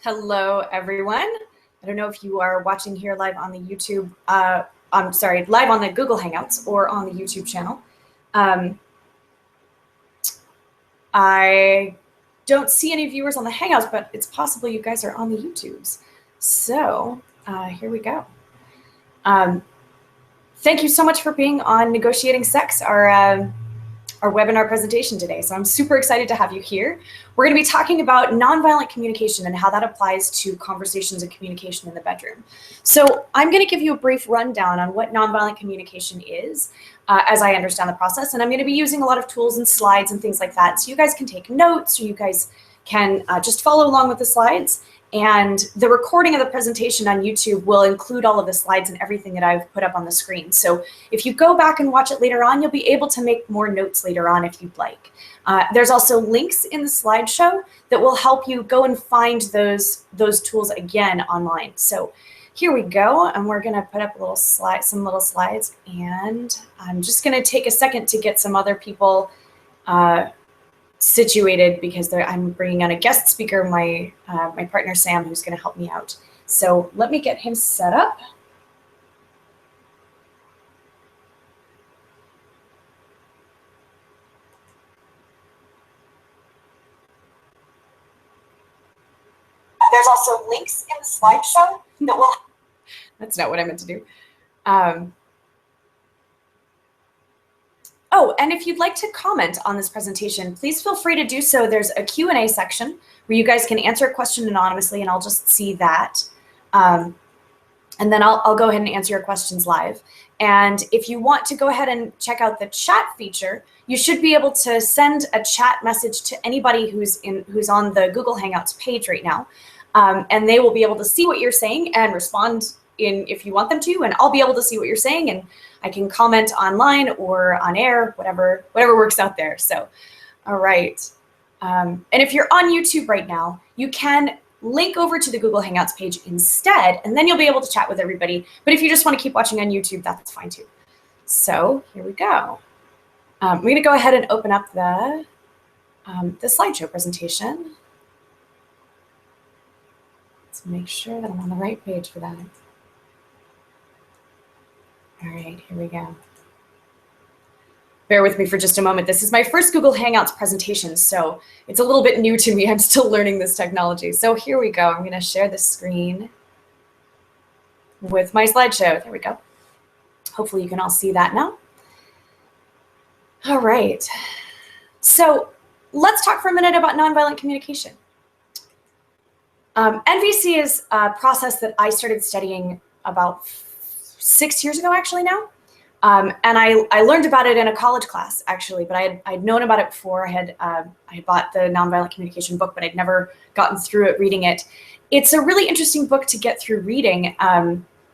Hello, everyone. I don't know if you are watching here live on the YouTube, I'm sorry, live on the Google Hangouts or on the YouTube channel. I don't see any viewers on the Hangouts, but it's possible you guys are on the YouTubes. So here we go. Thank you so much for being on Negotiating Sex, our webinar presentation today. So I'm super excited to have you here. We're going to be talking about nonviolent communication and how that applies to conversations and communication in the bedroom. So I'm going to give you a brief rundown on what nonviolent communication is, as I understand the process. And I'm going to be using a lot of tools and slides and things like that. So you guys can take notes, or you guys can just follow along with the slides. And the recording of the presentation on YouTube will include all of the slides and everything that I've put up on the screen. So if you go back and watch it later on, you'll be able to make more notes later on if you'd like. There's also links in the slideshow that will help you go and find those tools again online. So here we go, and we're gonna put up some little slides, and I'm just gonna take a second to get some other people situated, because I'm bringing on a guest speaker, my partner Sam, who's going to help me out. So let me get him set up. There's also links in the slideshow that will. That's not what I meant to do. Oh, and if you'd like to comment on this presentation, please feel free to do so. There's a Q&A section where you guys can answer a question anonymously, and I'll just see that. And then I'll go ahead and answer your questions live. And if you want to go ahead and check out the chat feature, you should be able to send a chat message to anybody who's on the Google Hangouts page right now. And they will be able to see what you're saying and respond if you want them to, and I'll be able to see what you're saying, and I can comment online or on air, whatever works out there. So, all right. And if you're on YouTube right now, you can link over to the Google Hangouts page instead, and then you'll be able to chat with everybody. But if you just want to keep watching on YouTube, that's fine too. So here we go. We're going to go ahead and open up the slideshow presentation. Let's make sure that I'm on the right page for that. All right, here we go. Bear with me for just a moment. This is my first Google Hangouts presentation, so it's a little bit new to me. I'm still learning this technology. So here we go. I'm going to share the screen with my slideshow. There we go. Hopefully you can all see that now. All right. So let's talk for a minute about nonviolent communication. NVC is a process that I started studying about 6 years ago, actually now. And I learned about it in a college class, actually, but I'd known about it before. I had bought the Nonviolent Communication book, but I'd never gotten through it, reading it. It's a really interesting book to get through reading,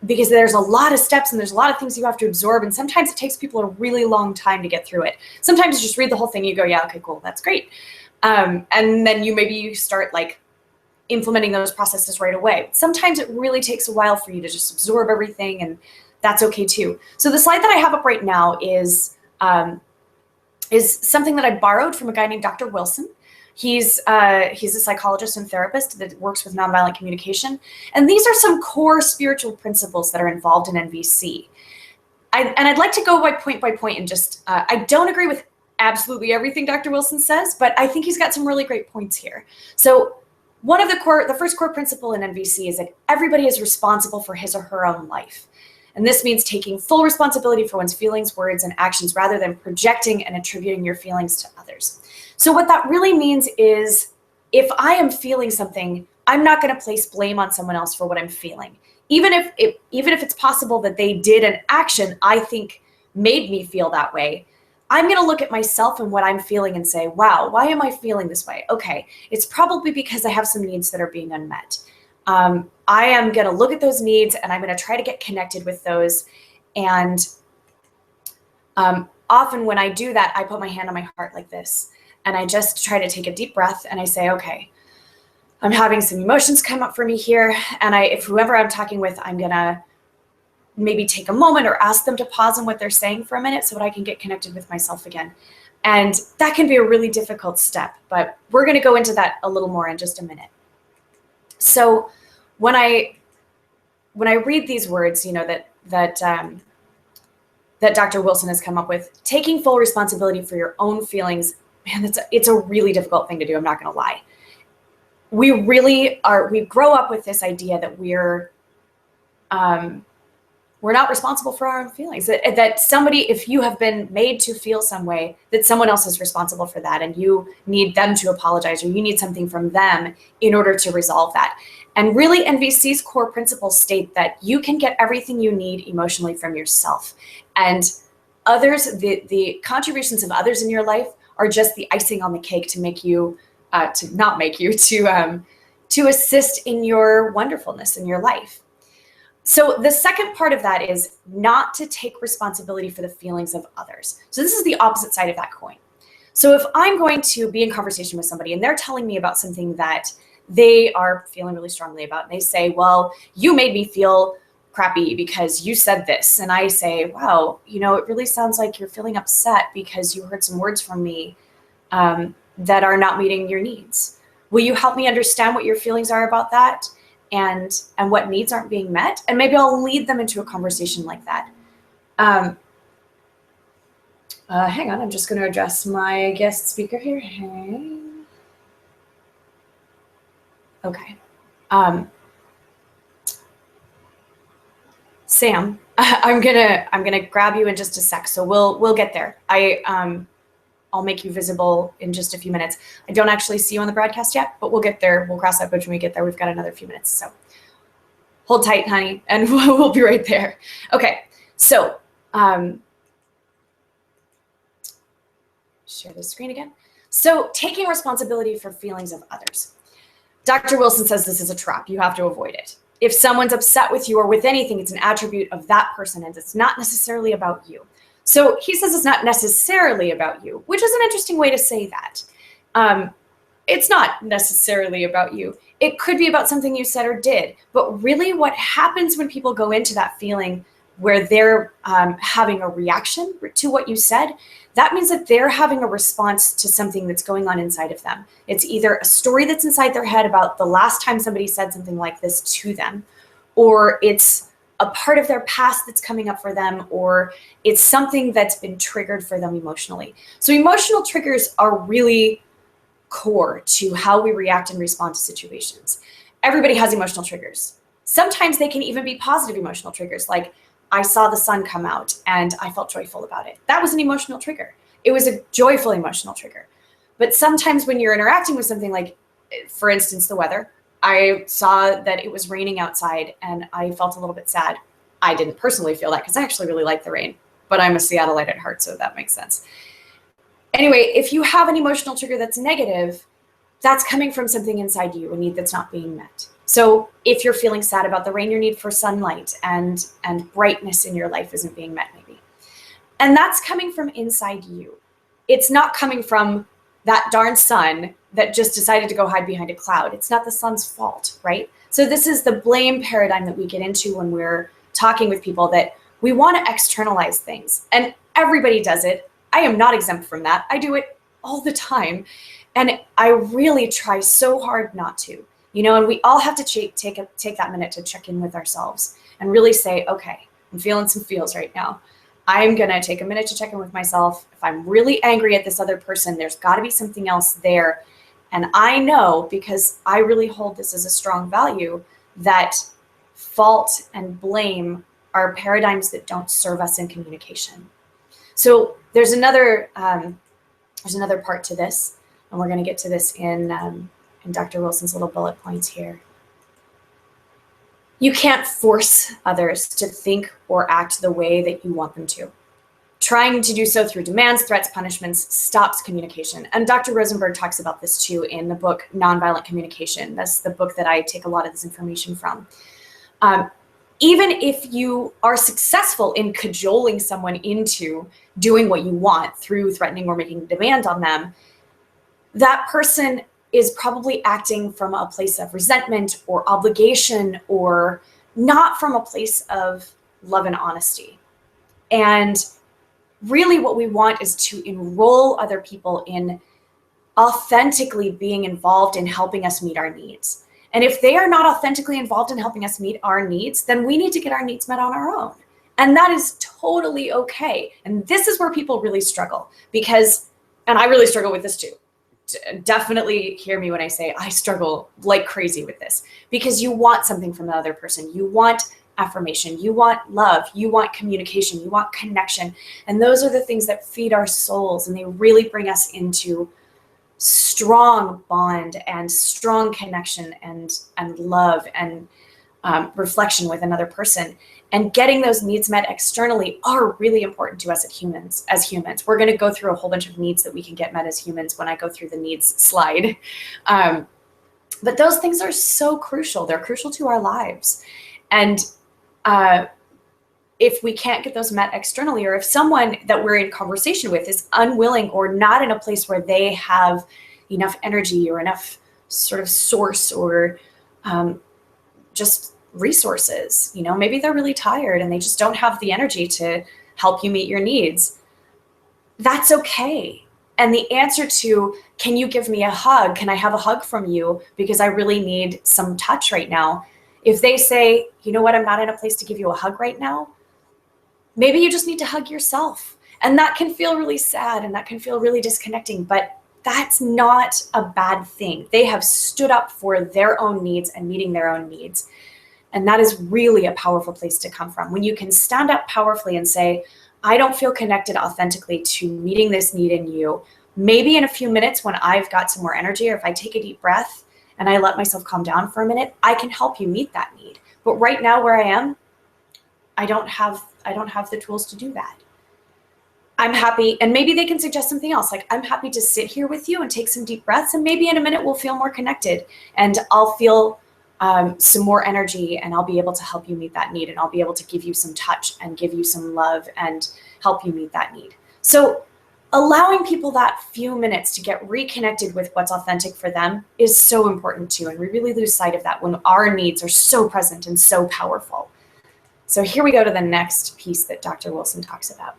because there's a lot of steps and there's a lot of things you have to absorb, and sometimes it takes people a really long time to get through it. Sometimes you just read the whole thing, you go, yeah, okay, cool, that's great. And then you start like implementing those processes right away. Sometimes it really takes a while for you to just absorb everything, and that's okay too. So the slide that I have up right now is something that I borrowed from a guy named Dr. Wilson. He's a psychologist and therapist that works with nonviolent communication. And these are some core spiritual principles that are involved in NVC. And I'd like to go by point and just, I don't agree with absolutely everything Dr. Wilson says, but I think he's got some really great points here. So one of the first core principle in NVC is that everybody is responsible for his or her own life. And this means taking full responsibility for one's feelings, words, and actions rather than projecting and attributing your feelings to others. So what that really means is, if I am feeling something, I'm not going to place blame on someone else for what I'm feeling. Even if it's possible that they did an action I think made me feel that way, I'm going to look at myself and what I'm feeling and say, wow, why am I feeling this way? Okay, it's probably because I have some needs that are being unmet. I am going to look at those needs, and I'm going to try to get connected with those. And often when I do that, I put my hand on my heart like this, and I just try to take a deep breath, and I say, okay, I'm having some emotions come up for me here. And if whoever I'm talking with, I'm going to maybe take a moment or ask them to pause on what they're saying for a minute so that I can get connected with myself again. And that can be a really difficult step, but we're going to go into that a little more in just a minute. So when I read these words, that Dr. Wilson has come up with, taking full responsibility for your own feelings, man, it's a really difficult thing to do. I'm not going to lie. We grow up with this idea that we're not responsible for our own feelings, that somebody, if you have been made to feel some way, that someone else is responsible for that, and you need them to apologize, or you need something from them in order to resolve that. And really, NVC's core principles state that you can get everything you need emotionally from yourself, and others, the contributions of others in your life are just the icing on the cake to make you, to assist in your wonderfulness in your life. So the second part of that is not to take responsibility for the feelings of others. So this is the opposite side of that coin. So if I'm going to be in conversation with somebody and they're telling me about something that they are feeling really strongly about, and they say, well, you made me feel crappy because you said this. And I say, wow, it really sounds like you're feeling upset because you heard some words from me that are not meeting your needs. Will you help me understand what your feelings are about that? And what needs aren't being met, and maybe I'll lead them into a conversation like that. Hang on, I'm just going to address my guest speaker here. Hey. Okay. Sam, I'm gonna grab you in just a sec, so we'll get there. I'll make you visible in just a few minutes. I don't actually see you on the broadcast yet, but we'll get there. We'll cross that bridge when we get there. We've got another few minutes, so hold tight, honey, and we'll be right there. Okay, so share the screen again. So taking responsibility for feelings of others. Dr. Wilson says this is a trap. You have to avoid it. If someone's upset with you or with anything, it's an attribute of that person, and it's not necessarily about you. So he says it's not necessarily about you, which is an interesting way to say that. It's not necessarily about you. It could be about something you said or did. But really what happens when people go into that feeling where they're having a reaction to what you said, that means that they're having a response to something that's going on inside of them. It's either a story that's inside their head about the last time somebody said something like this to them, or it's a part of their past that's coming up for them, or it's something that's been triggered for them emotionally. So emotional triggers are really core to how we react and respond to situations. Everybody has emotional triggers. Sometimes they can even be positive emotional triggers, like I saw the sun come out and I felt joyful about it. That was an emotional trigger. It was a joyful emotional trigger. But sometimes when you're interacting with something like, for instance, the weather, I saw that it was raining outside and I felt a little bit sad. I didn't personally feel that because I actually really like the rain, but I'm a Seattleite at heart, so that makes sense. Anyway, if you have an emotional trigger that's negative, that's coming from something inside you, a need that's not being met. So if you're feeling sad about the rain, your need for sunlight and brightness in your life isn't being met, maybe. And that's coming from inside you. It's not coming from that darn sun that just decided to go hide behind a cloud. It's not the sun's fault, right? So this is the blame paradigm that we get into when we're talking with people, that we want to externalize things. And everybody does it. I am not exempt from that. I do it all the time. And I really try so hard not to, and we all have to take that minute to check in with ourselves and really say, okay, I'm feeling some feels right now. I'm going to take a minute to check in with myself. If I'm really angry at this other person, there's got to be something else there. And I know, because I really hold this as a strong value, that fault and blame are paradigms that don't serve us in communication. So there's another part to this, and we're going to get to this in Dr. Wilson's little bullet points here. You can't force others to think or act the way that you want them to. Trying to do so through demands, threats, punishments stops communication. And Dr. Rosenberg talks about this too in the book Nonviolent Communication. That's the book that I take a lot of this information from. Even if you are successful in cajoling someone into doing what you want through threatening or making a demand on them, that person is probably acting from a place of resentment or obligation, or not from a place of love and honesty. And really what we want is to enroll other people in authentically being involved in helping us meet our needs. And if they are not authentically involved in helping us meet our needs, then we need to get our needs met on our own. And that is totally okay. And this is where people really struggle because, and I really struggle with this too. Definitely hear me when I say I struggle like crazy with this, because you want something from the other person. You want affirmation, you want love, you want communication, you want connection. And those are the things that feed our souls, and they really bring us into strong bond and strong connection and love and reflection with another person. And getting those needs met externally are really important to us as humans. We're going to go through a whole bunch of needs that we can get met as humans when I go through the needs slide. But those things are so crucial. They're crucial to our lives. And if we can't get those met externally, or if someone that we're in conversation with is unwilling or not in a place where they have enough energy or enough sort of source or just resources, maybe they're really tired and they just don't have the energy to help you meet your needs, that's okay. And the answer to, can you give me a hug? Can I have a hug from you? Because I really need some touch right now. If they say, you know what, I'm not in a place to give you a hug right now, maybe you just need to hug yourself. And that can feel really sad and that can feel really disconnecting, but that's not a bad thing. They have stood up for their own needs and meeting their own needs. And that is really a powerful place to come from. When you can stand up powerfully and say, I don't feel connected authentically to meeting this need in you. Maybe in a few minutes when I've got some more energy, or if I take a deep breath and I let myself calm down for a minute, I can help you meet that need. But right now where I am, I don't have the tools to do that. I'm happy, and maybe they can suggest something else. Like, I'm happy to sit here with you and take some deep breaths, and maybe in a minute we'll feel more connected and I'll feel some more energy, and I'll be able to help you meet that need, and I'll be able to give you some touch and give you some love and help you meet that need. So allowing people that few minutes to get reconnected with what's authentic for them is so important too. And we really lose sight of that when our needs are so present and so powerful. So here we go to the next piece that Dr. Wilson talks about.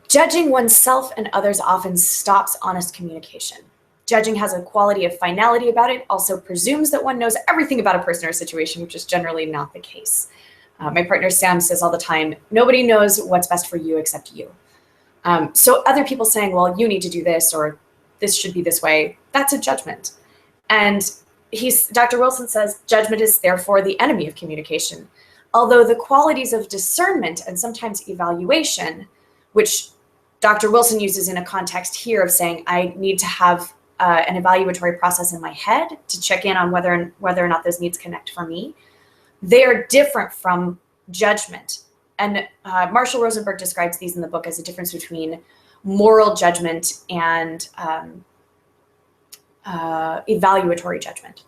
Judging oneself and others often stops honest communication. Judging has a quality of finality about it, also presumes that one knows everything about a person or situation, which is generally not the case. My partner Sam says all the time, nobody knows what's best for you except you. So other people saying, well, you need to do this, or this should be this way, that's a judgment. And Dr. Wilson says, judgment is therefore the enemy of communication. Although the qualities of discernment and sometimes evaluation, which Dr. Wilson uses in a context here of saying, I need to have an evaluatory process in my head to check in on whether or not those needs connect for me. They are different from judgment. And Marshall Rosenberg describes these in the book as a difference between moral judgment and evaluatory judgment.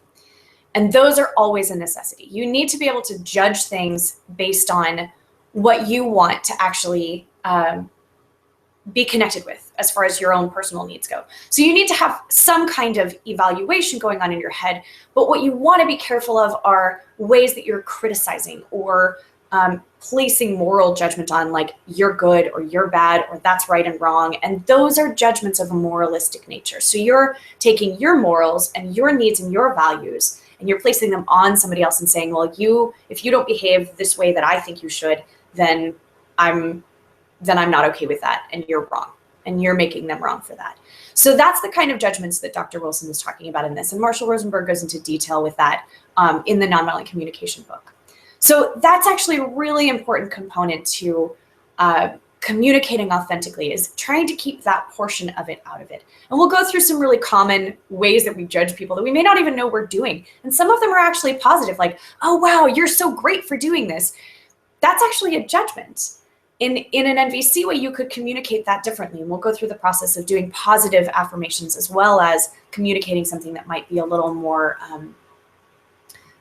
And those are always a necessity. You need to be able to judge things based on what you want to actually be connected with as far as your own personal needs go. So you need to have some kind of evaluation going on in your head, but what you want to be careful of are ways that you're criticizing or placing moral judgment on, like you're good or you're bad or that's right and wrong. And those are judgments of a moralistic nature. So you're taking your morals and your needs and your values and you're placing them on somebody else and saying, well, if you don't behave this way that I think you should, then I'm not okay with that, and you're wrong, and you're making them wrong for that. So that's the kind of judgments that Dr. Wilson is talking about in this, and Marshall Rosenberg goes into detail with that in the Nonviolent Communication book. So that's actually a really important component to communicating authentically, is trying to keep that portion of it out of it. And we'll go through some really common ways that we judge people that we may not even know we're doing, and some of them are actually positive, like, oh wow, you're so great for doing this. That's actually a judgment. In an NVC way, you could communicate that differently. And we'll go through the process of doing positive affirmations as well as communicating something that might be a little more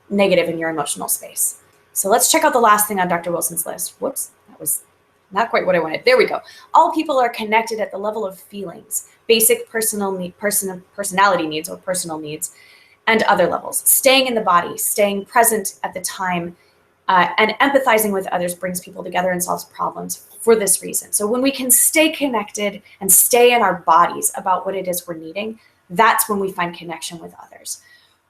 negative in your emotional space. So let's check out the last thing on Dr. Wilson's list. Whoops, that was not quite what I wanted. There we go. All people are connected at the level of feelings, basic personality needs or personal needs, and other levels. Staying in the body, staying present at the time, and empathizing with others brings people together and solves problems for this reason. So when we can stay connected and stay in our bodies about what it is we're needing, that's when we find connection with others.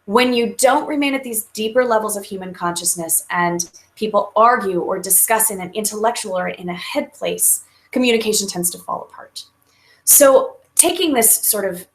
When you don't remain at these deeper levels of human consciousness and people argue or discuss in an intellectual or in a head place, communication tends to fall apart. So taking this sort of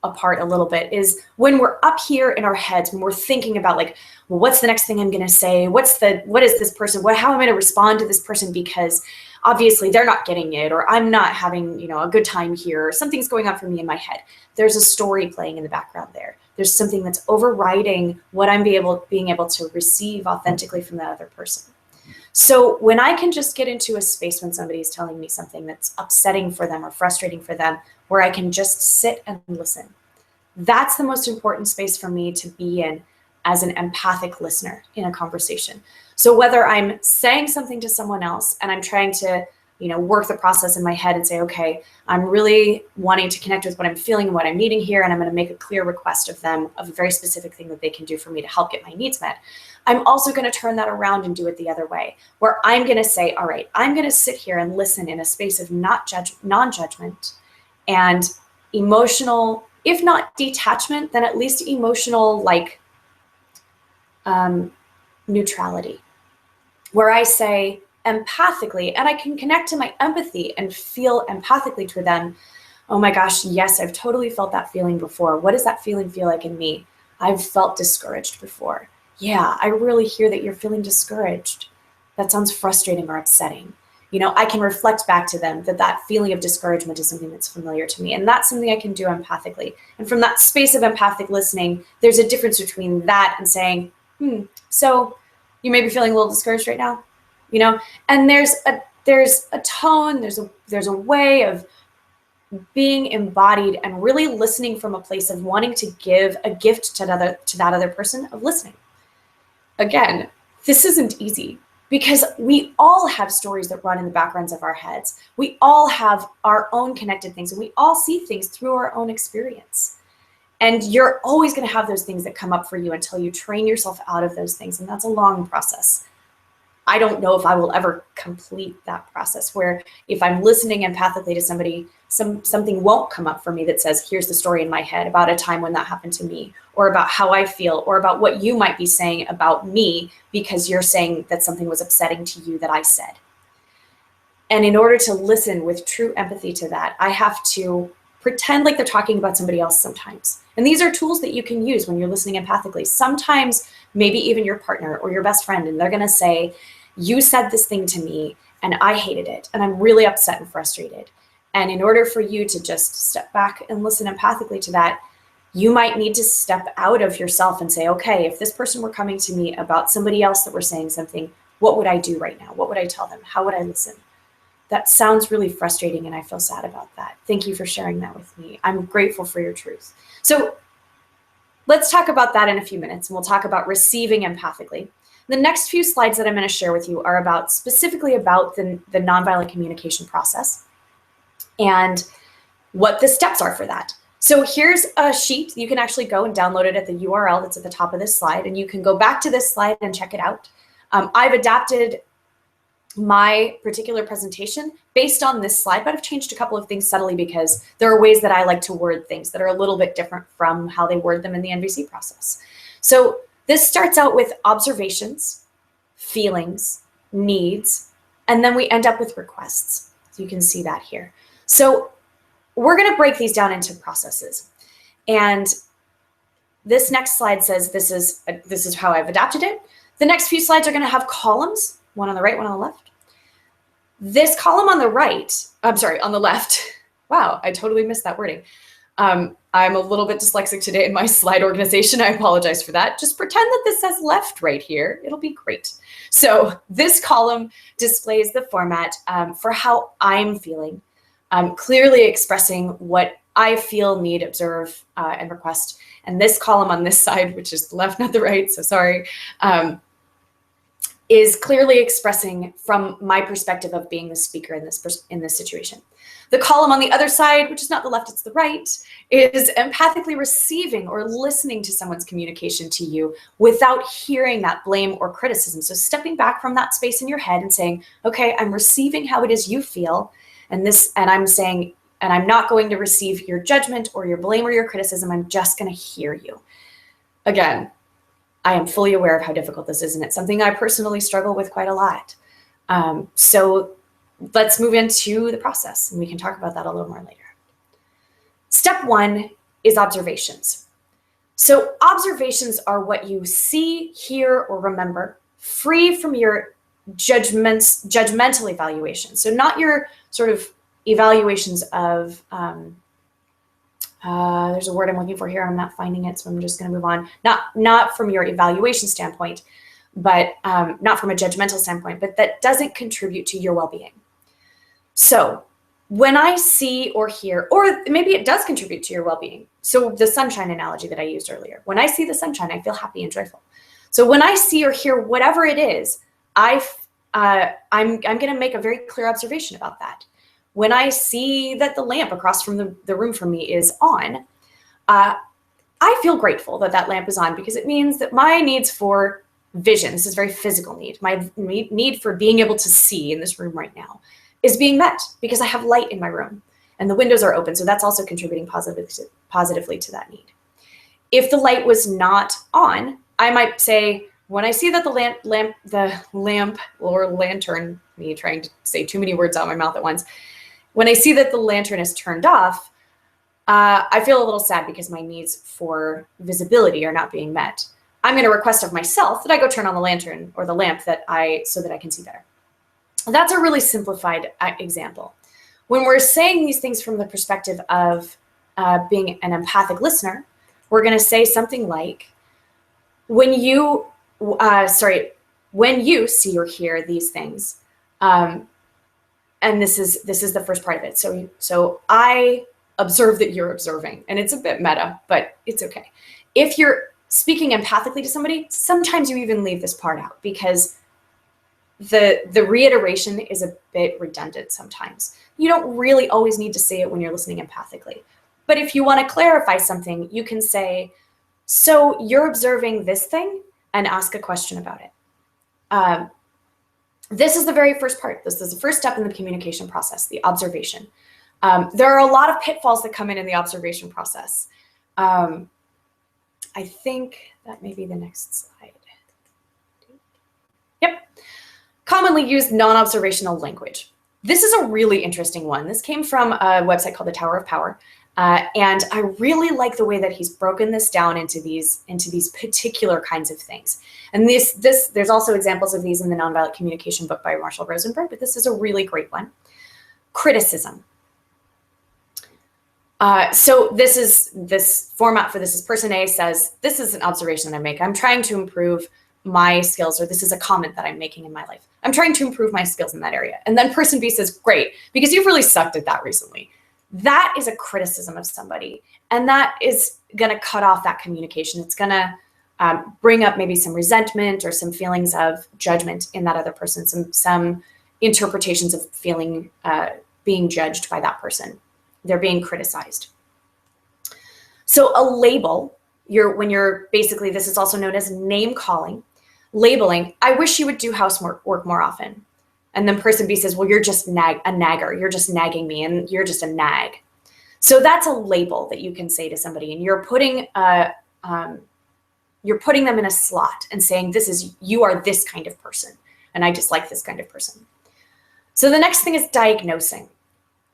apart a little bit is when we're up here in our heads, when we're thinking about like, well, what's the next thing I'm going to say? What is this person? How am I going to respond to this person? Because obviously they're not getting it, or I'm not having, a good time here, or something's going on for me in my head. There's a story playing in the background there. There's something that's overriding what I'm being able to receive authentically from the other person. So when I can just get into a space when somebody's telling me something that's upsetting for them or frustrating for them, where I can just sit and listen, that's the most important space for me to be in as an empathic listener in a conversation. So whether I'm saying something to someone else and I'm trying to, work the process in my head and say, okay, I'm really wanting to connect with what I'm feeling and what I'm needing here, and I'm going to make a clear request of them of a very specific thing that they can do for me to help get my needs met. I'm also going to turn that around and do it the other way, where I'm going to say, all right, I'm going to sit here and listen in a space of non-judgment and emotional, if not detachment, then at least emotional neutrality, where I say empathically, and I can connect to my empathy and feel empathically to them. Oh my gosh, yes, I've totally felt that feeling before. What does that feeling feel like in me? I've felt discouraged before. Yeah, I really hear that you're feeling discouraged. That sounds frustrating or upsetting. I can reflect back to them that feeling of discouragement is something that's familiar to me. And that's something I can do empathically. And from that space of empathic listening, there's a difference between that and saying, so you may be feeling a little discouraged right now, and there's a tone, there's a way of being embodied and really listening from a place of wanting to give a gift to that other person of listening. Again, this isn't easy because we all have stories that run in the backgrounds of our heads. We all have our own connected things, and we all see things through our own experience. And you're always going to have those things that come up for you until you train yourself out of those things. And that's a long process. I don't know if I will ever complete that process, where if I'm listening empathically to somebody, something won't come up for me that says, here's the story in my head about a time when that happened to me, or about how I feel, or about what you might be saying about me because you're saying that something was upsetting to you that I said. And in order to listen with true empathy to that, I have to pretend like they're talking about somebody else sometimes. And these are tools that you can use when you're listening empathically. Sometimes maybe even your partner or your best friend, and they're going to say, you said this thing to me and I hated it and I'm really upset and frustrated. And in order for you to just step back and listen empathically to that, you might need to step out of yourself and say, okay, if this person were coming to me about somebody else that were saying something, what would I do right now? What would I tell them? How would I listen? That sounds really frustrating and I feel sad about that. Thank you for sharing that with me. I'm grateful for your truth. So let's talk about that in a few minutes, and we'll talk about receiving empathically. The next few slides that I'm going to share with you are specifically about the nonviolent communication process and what the steps are for that. So here's a sheet. You can actually go and download it at the URL that's at the top of this slide, and you can go back to this slide and check it out. I've adapted my particular presentation based on this slide, but I've changed a couple of things subtly because there are ways that I like to word things that are a little bit different from how they word them in the NVC process. So this starts out with observations, feelings, needs, and then we end up with requests. So you can see that here. So we're going to break these down into processes. And this next slide says this is how I've adapted it. The next few slides are going to have columns, one on the right, one on the left. This column on the right, on the left. Wow, I totally missed that wording. I'm a little bit dyslexic today in my slide organization. I apologize for that. Just pretend that this says left right here. It'll be great. So this column displays the format for how I'm feeling, clearly expressing what I feel, need, observe, and request. And this column on this side, which is the left, not the right, so sorry, is clearly expressing from my perspective of being the speaker in this situation. The column on the other side, which is not the left, it's the right, is empathically receiving or listening to someone's communication to you without hearing that blame or criticism. So stepping back from that space in your head and saying, okay, I'm receiving how it is you feel, and I'm saying, and I'm not going to receive your judgment or your blame or your criticism. I'm just going to hear you. Again, I am fully aware of how difficult this is, and it's something I personally struggle with quite a lot. So let's move into the process, and we can talk about that a little more later. Step 1 is observations. So observations are what you see, hear, or remember, free from your judgmental evaluations. So not your sort of evaluations of, there's a word I'm looking for here, I'm not finding it, so I'm just gonna move on. Not from your evaluation standpoint, but not from a judgmental standpoint, but that doesn't contribute to your well-being. So when I see or hear, or maybe it does contribute to your well-being. So the sunshine analogy that I used earlier, when I see the sunshine, I feel happy and joyful. So when I see or hear whatever it is, I'm gonna make a very clear observation about that. When I see that the lamp across from the room from me is on, I feel grateful that that lamp is on, because it means that my needs for vision, this is a very physical need, my need for being able to see in this room right now is being met, because I have light in my room and the windows are open. So that's also contributing positively to that need. If the light was not on, I might say, when I see that the lamp or lantern, me trying to say too many words out of my mouth at once, when I see that the lantern is turned off, I feel a little sad because my needs for visibility are not being met. I'm going to request of myself that I go turn on the lantern or the lamp so that I can see better. That's a really simplified example. When we're saying these things from the perspective of being an empathic listener, we're going to say something like, when you see or hear these things, and this is the first part of it. So I observe that you're observing, and it's a bit meta, but it's okay. If you're speaking empathically to somebody, sometimes you even leave this part out, because the reiteration is a bit redundant sometimes. You don't really always need to say it when you're listening empathically. But if you want to clarify something, you can say, so you're observing this thing, and ask a question about it. This is the very first part. This is the first step in the communication process, the observation. There are a lot of pitfalls that come in the observation process. I think that may be the next slide. Yep. Commonly used non-observational language. This is a really interesting one. This came from a website called the Tower of Power. And I really like the way that he's broken this down into these particular kinds of things. And there's also examples of these in the Nonviolent Communication book by Marshall Rosenberg, but this is a really great one. Criticism. So this format for this is person A says, this is an observation that I make. I'm trying to improve my skills, or this is a comment that I'm making in my life. I'm trying to improve my skills in that area. And then person B says, great, because you've really sucked at that recently. That is a criticism of somebody, and that is going to cut off that communication. It's going to bring up maybe some resentment or some feelings of judgment in that other person, some interpretations of feeling being judged by that person. They're being criticized. So a label, when you're basically, this is also known as name calling, labeling, I wish you would do housework more often. And then person B says, well, you're just a nagger. You're just nagging me, and you're just a nag. So that's a label that you can say to somebody, and you're putting them in a slot and saying, you are this kind of person, and I dislike this kind of person. So the next thing is diagnosing.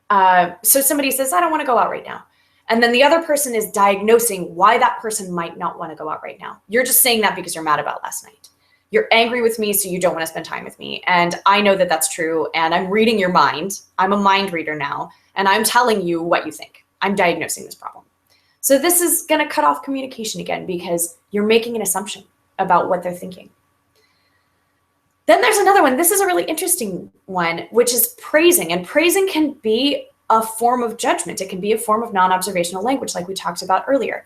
So somebody says, I don't want to go out right now. And then the other person is diagnosing why that person might not want to go out right now. You're just saying that because you're mad about last night. You're angry with me, so you don't want to spend time with me. And I know that that's true. And I'm reading your mind. I'm a mind reader now. And I'm telling you what you think. I'm diagnosing this problem. So this is going to cut off communication again, because you're making an assumption about what they're thinking. Then there's another one. This is a really interesting one, which is praising. And praising can be a form of judgment. It can be a form of non-observational language, like we talked about earlier.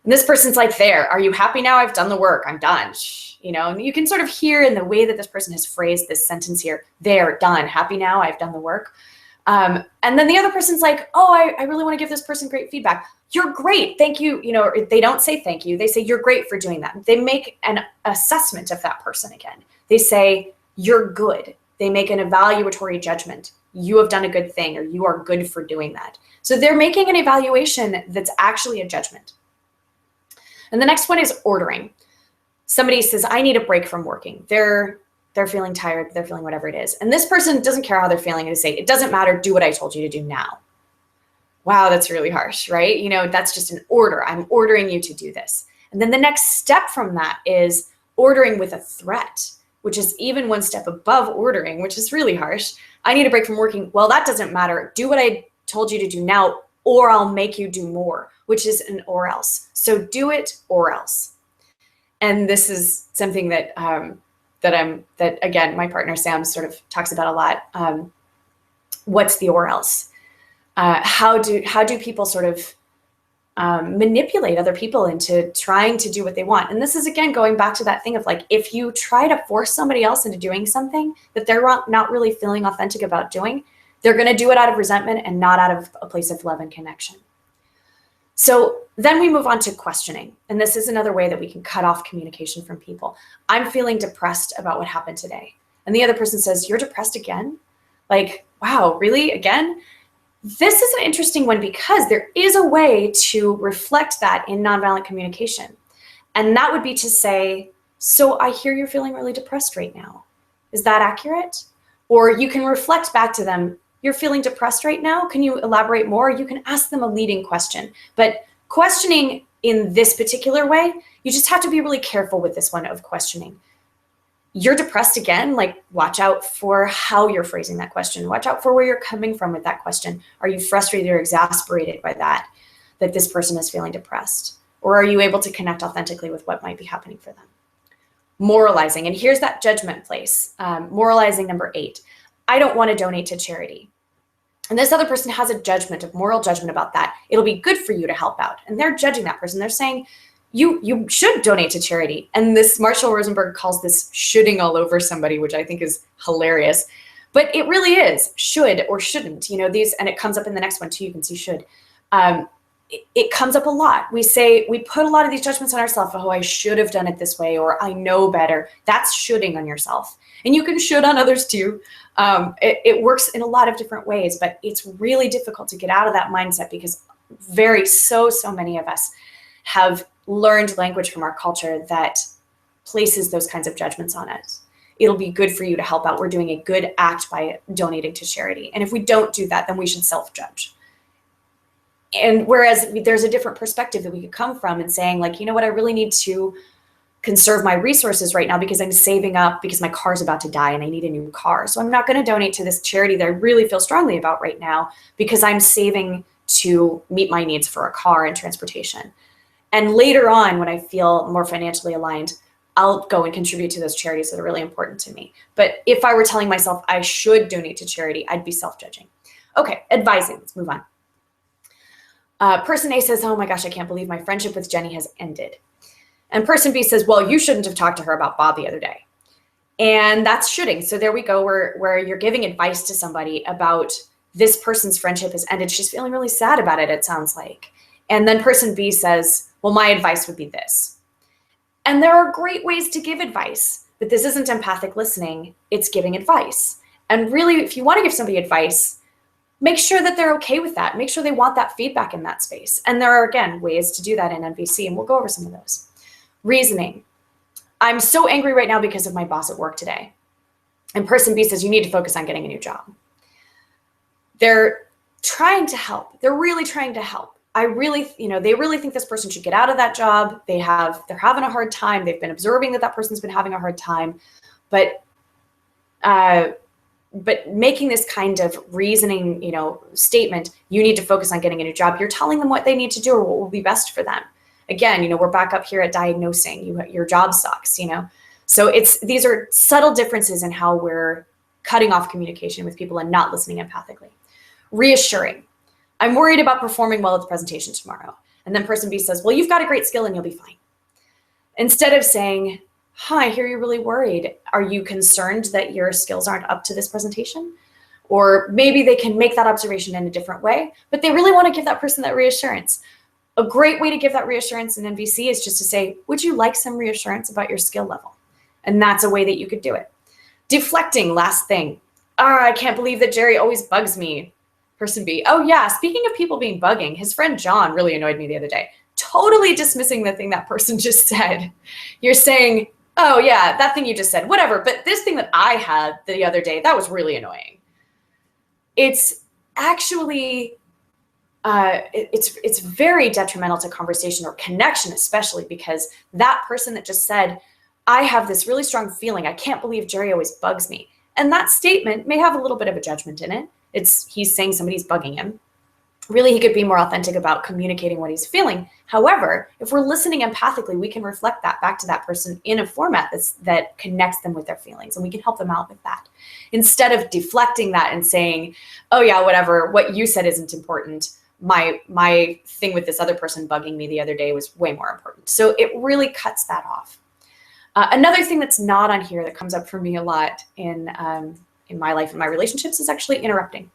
And this person's like, there, are you happy now? I've done the work, I'm done. And you can sort of hear in the way that this person has phrased this sentence here, there, done, happy now, I've done the work. And then the other person's like, oh, I really want to give this person great feedback. You're great, thank you. They don't say thank you, they say you're great for doing that. They make an assessment of that person again. They say, you're good. They make an evaluatory judgment. You have done a good thing, or you are good for doing that. So they're making an evaluation that's actually a judgment. And the next one is ordering. Somebody says, I need a break from working. They're feeling tired, they're feeling whatever it is. And this person doesn't care how they're feeling and say, it doesn't matter, do what I told you to do now. Wow, that's really harsh, right? That's just an order. I'm ordering you to do this. And then the next step from that is ordering with a threat, which is even one step above ordering, which is really harsh. I need a break from working. Well, that doesn't matter. Do what I told you to do now, or I'll make you do more, which is an or else. So do it or else. And this is something that again, my partner Sam sort of talks about a lot. What's the or else? How do people sort of manipulate other people into trying to do what they want? And this is, again, going back to that thing of like, if you try to force somebody else into doing something that they're not really feeling authentic about doing, they're going to do it out of resentment and not out of a place of love and connection. So then we move on to questioning. And this is another way that we can cut off communication from people. I'm feeling depressed about what happened today. And the other person says, you're depressed again? Like, wow, really? Again? This is an interesting one because there is a way to reflect that in nonviolent communication. And that would be to say, so I hear you're feeling really depressed right now. Is that accurate? Or you can reflect back to them, you're feeling depressed right now? Can you elaborate more? You can ask them a leading question. But questioning in this particular way, you just have to be really careful with this one of questioning. You're depressed again? Like, watch out for how you're phrasing that question. Watch out for where you're coming from with that question. Are you frustrated or exasperated by that this person is feeling depressed? Or are you able to connect authentically with what might be happening for them? Moralizing, and here's that judgment place. Moralizing number 8. I don't want to donate to charity. And this other person has a judgment, a moral judgment about that. It'll be good for you to help out. And they're judging that person. They're saying, you should donate to charity. And this Marshall Rosenberg calls this shoulding all over somebody, which I think is hilarious. But it really is should or shouldn't. These, and it comes up in the next one too. You can see should. It comes up a lot. We put a lot of these judgments on ourselves. Oh, I should have done it this way, or I know better. That's shoulding on yourself. And you can should on others too. It works in a lot of different ways, but it's really difficult to get out of that mindset because so many of us have learned language from our culture that places those kinds of judgments on us. It'll be good for you to help out. We're doing a good act by donating to charity. And if we don't do that, then we should self-judge. And whereas there's a different perspective that we could come from and saying, like, you know what, I really need to conserve my resources right now because I'm saving up because my car's about to die and I need a new car. So I'm not going to donate to this charity that I really feel strongly about right now because I'm saving to meet my needs for a car and transportation. And later on, when I feel more financially aligned, I'll go and contribute to those charities that are really important to me. But if I were telling myself I should donate to charity, I'd be self-judging. Okay, advising, let's move on. Person A says, oh my gosh, I can't believe my friendship with Jenny has ended. And person B says, well, you shouldn't have talked to her about Bob the other day. And that's shoulding. So there we go, where you're giving advice to somebody about this person's friendship has ended. She's feeling really sad about it, it sounds like. And then person B says, well, my advice would be this. And there are great ways to give advice, but this isn't empathic listening, it's giving advice. And really, if you want to give somebody advice, make sure that they're okay with that. Make sure they want that feedback in that space. And there are, again, ways to do that in NVC, and we'll go over some of those. Reasoning. I'm so angry right now because of my boss at work today. And person B says, you need to focus on getting a new job. They're trying to help. They're really trying to help. They really think this person should get out of that job. They're having a hard time. They've been observing that person's been having a hard time. But making this kind of reasoning, statement, you need to focus on getting a new job. You're telling them what they need to do or what will be best for them. Again, we're back up here at diagnosing. Your job sucks, So these are subtle differences in how we're cutting off communication with people and not listening empathically. Reassuring. I'm worried about performing well at the presentation tomorrow. And then person B says, well, you've got a great skill and you'll be fine. Instead of saying, hi, I hear you're really worried. Are you concerned that your skills aren't up to this presentation? Or maybe they can make that observation in a different way, but they really want to give that person that reassurance. A great way to give that reassurance in NVC is just to say, would you like some reassurance about your skill level? And that's a way that you could do it. Deflecting, last thing. I can't believe that Jerry always bugs me. Person B, oh yeah, speaking of people being bugging, his friend John really annoyed me the other day. Totally dismissing the thing that person just said. You're saying, oh yeah, that thing you just said, whatever, but this thing that I had the other day, that was really annoying. It's actually, it's very detrimental to conversation or connection, especially because that person that just said, I have this really strong feeling, I can't believe Jerry always bugs me. And that statement may have a little bit of a judgment in it. He's saying somebody's bugging him. Really, he could be more authentic about communicating what he's feeling. However, if we're listening empathically, we can reflect that back to that person in a format that connects them with their feelings, and we can help them out with that. Instead of deflecting that and saying, oh yeah, whatever, what you said isn't important. My thing with this other person bugging me the other day was way more important. So it really cuts that off. Another thing that's not on here that comes up for me a lot in my life and my relationships is actually interrupting.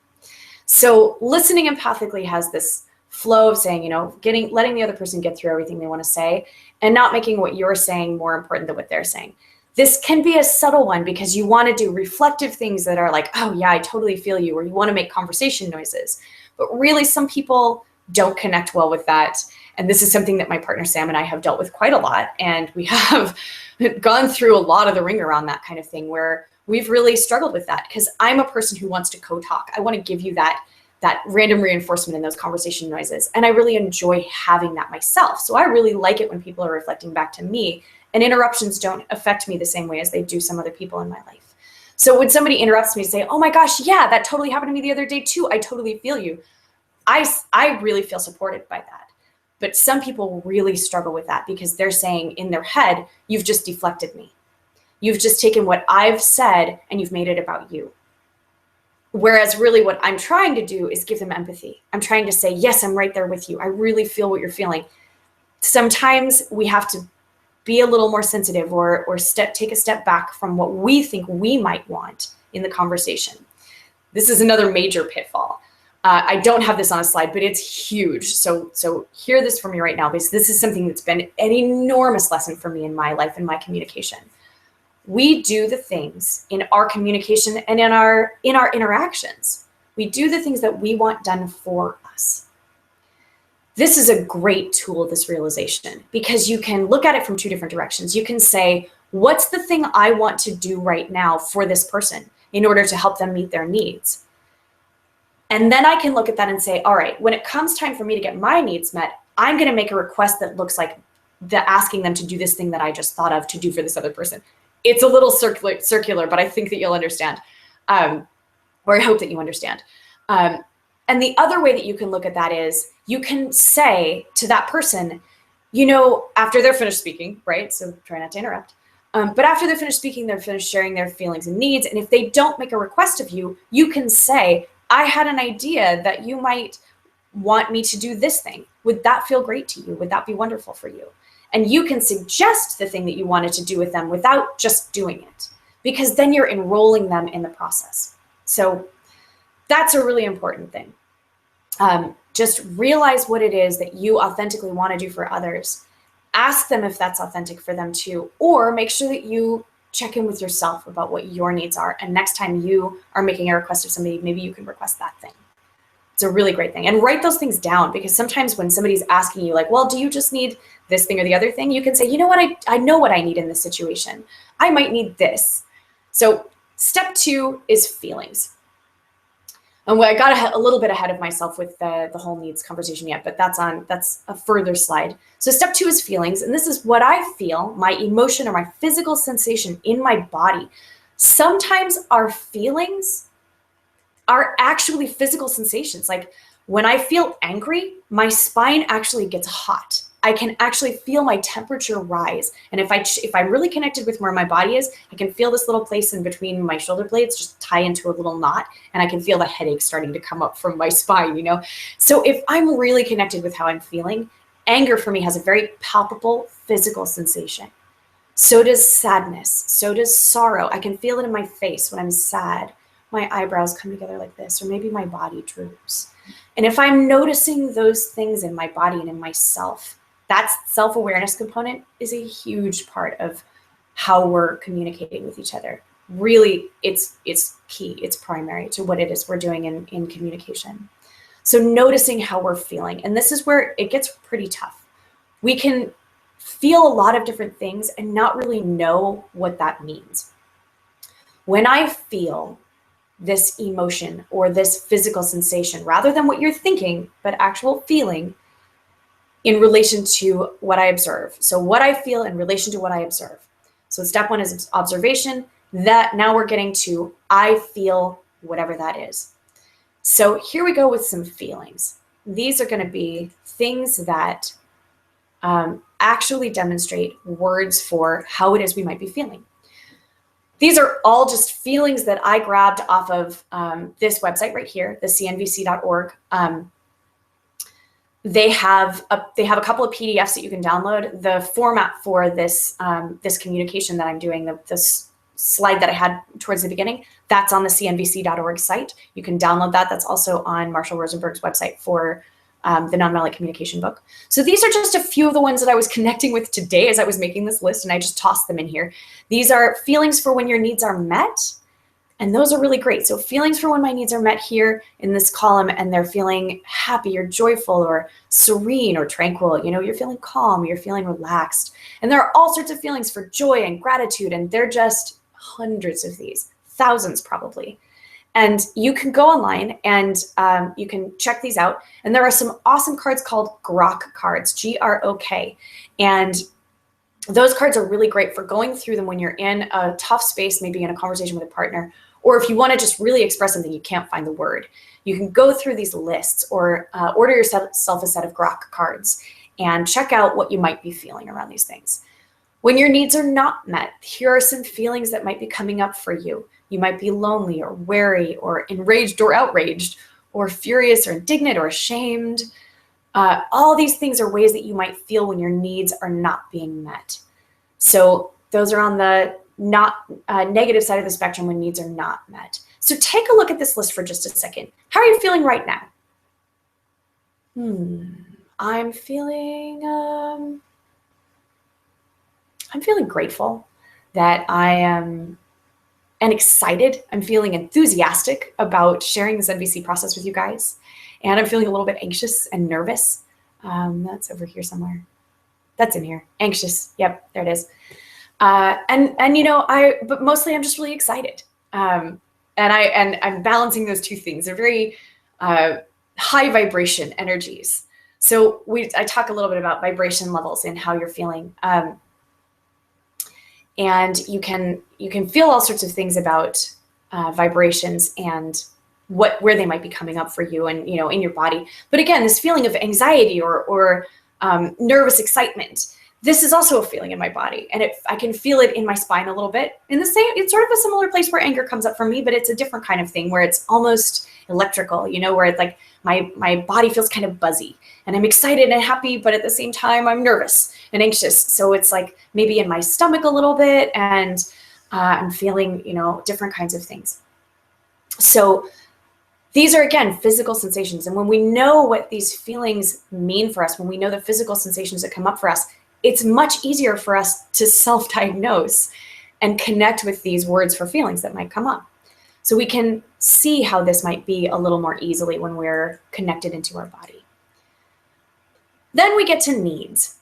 So listening empathically has this flow of saying, letting the other person get through everything they want to say and not making what you're saying more important than what they're saying. This can be a subtle one because you want to do reflective things that are like, oh yeah, I totally feel you, or you want to make conversation noises. But really, some people don't connect well with that. And this is something that my partner Sam and I have dealt with quite a lot. And we have gone through a lot of the ring around that kind of thing where we've really struggled with that because I'm a person who wants to co-talk. I want to give you that random reinforcement in those conversation noises. And I really enjoy having that myself. So I really like it when people are reflecting back to me, and interruptions don't affect me the same way as they do some other people in my life. So when somebody interrupts me to say, oh my gosh, yeah, that totally happened to me the other day too. I totally feel you. I really feel supported by that. But some people really struggle with that because they're saying in their head, you've just deflected me. You've just taken what I've said and you've made it about you. Whereas really what I'm trying to do is give them empathy. I'm trying to say, yes, I'm right there with you. I really feel what you're feeling. Sometimes we have to be a little more sensitive or take a step back from what we think we might want in the conversation. This is another major pitfall. I don't have this on a slide, but it's huge. So hear this from me right now, because this is something that's been an enormous lesson for me in my life and my communication. We do the things in our communication and in our interactions. We do the things that we want done for us. This is a great tool, this realization, because you can look at it from two different directions. You can say, what's the thing I want to do right now for this person in order to help them meet their needs? And then I can look at that and say, all right, when it comes time for me to get my needs met, I'm going to make a request that looks like asking them to do this thing that I just thought of to do for this other person. It's a little circular, but I think that you'll understand, or I hope that you understand. And the other way that you can look at that is you can say to that person, after they're finished speaking, right? So try not to interrupt. But after they're finished speaking, they're finished sharing their feelings and needs. And if they don't make a request of you, you can say, I had an idea that you might want me to do this thing. Would that feel great to you? Would that be wonderful for you? And you can suggest the thing that you wanted to do with them without just doing it, because then you're enrolling them in the process. So that's a really important thing. Just realize what it is that you authentically want to do for others. Ask them if that's authentic for them too, or make sure that you check in with yourself about what your needs are. And next time you are making a request of somebody, maybe you can request that thing. It's a really great thing. And write those things down, because sometimes when somebody's asking you like, well, do you just need this thing or the other thing? You can say, you know what, I know what I need in this situation. I might need this. So step 2 is feelings. And I got a little bit ahead of myself with the whole needs conversation yet, but that's a further slide. So step 2 is feelings. And this is what I feel, my emotion or my physical sensation in my body. Sometimes our feelings are actually physical sensations. Like when I feel angry, my spine actually gets hot. I can actually feel my temperature rise. And if I'm really connected with where my body is, I can feel this little place in between my shoulder blades just tie into a little knot, and I can feel the headache starting to come up from my spine, So if I'm really connected with how I'm feeling, Anger for me has a very palpable physical sensation. So does sadness. So does sorrow. I can feel it in my face when I'm sad. My eyebrows come together like this, or maybe my body droops. And if I'm noticing those things in my body and in myself, that self-awareness component is a huge part of how we're communicating with each other. Really, it's key, it's primary to what it is we're doing in communication. So noticing how we're feeling, and this is where it gets pretty tough. We can feel a lot of different things and not really know what that means. When I feel this emotion or this physical sensation, rather than what you're thinking, but actual feeling in relation to what I observe. So what I feel in relation to what I observe. So step one is observation. That now we're getting to I feel whatever that is. So here we go with some feelings. These are going to be things that actually demonstrate words for how it is we might be feeling. These are all just feelings that I grabbed off of this website right here, the cnvc.org. They have a couple of PDFs that you can download. The format for this this communication that I'm doing, this slide that I had towards the beginning, that's on the cnvc.org site. You can download that. That's also on Marshall Rosenberg's website for the Nonviolent Communication book. So these are just a few of the ones that I was connecting with today as I was making this list, and I just tossed them in here. These are feelings for when your needs are met, and those are really great. So feelings for when my needs are met here in this column, and they're feeling happy or joyful or serene or tranquil. You know, you're feeling calm, you're feeling relaxed. And there are all sorts of feelings for joy and gratitude, and they're just hundreds of these, thousands probably. And you can go online and you can check these out. And there are some awesome cards called Grok cards, Grok. And those cards are really great for going through them when you're in a tough space, maybe in a conversation with a partner, or if you want to just really express something, you can't find the word. You can go through these lists or order yourself a set of Grok cards and check out what you might be feeling around these things. When your needs are not met, here are some feelings that might be coming up for you. You might be lonely or wary or enraged or outraged or furious or indignant or ashamed. All these things are ways that you might feel when your needs are not being met. So those are on the not negative side of the spectrum when needs are not met. So take a look at this list for just a second. How are you feeling right now? I'm feeling grateful that I am and excited. I'm feeling enthusiastic about sharing this NVC process with you guys. And I'm feeling a little bit anxious and nervous. That's over here somewhere. That's in here. Anxious. Yep, there it is. And you know, but mostly I'm just really excited. And I'm balancing those two things. They're very high vibration energies. So I talk a little bit about vibration levels and how you're feeling. And you can feel all sorts of things about vibrations and where they might be coming up for you and, you know, in your body. But again, this feeling of anxiety or nervous excitement, this is also a feeling in my body, and I can feel it in my spine a little bit. It's sort of a similar place where anger comes up for me, but it's a different kind of thing where it's almost electrical, you know, where it's like my body feels kind of buzzy and I'm excited and happy, but at the same time I'm nervous and anxious. So it's like maybe in my stomach a little bit, and I'm feeling, you know, different kinds of things. So these are, again, physical sensations. And when we know what these feelings mean for us, when we know the physical sensations that come up for us, it's much easier for us to self-diagnose and connect with these words for feelings that might come up. So we can see how this might be a little more easily when we're connected into our body. Then we get to needs.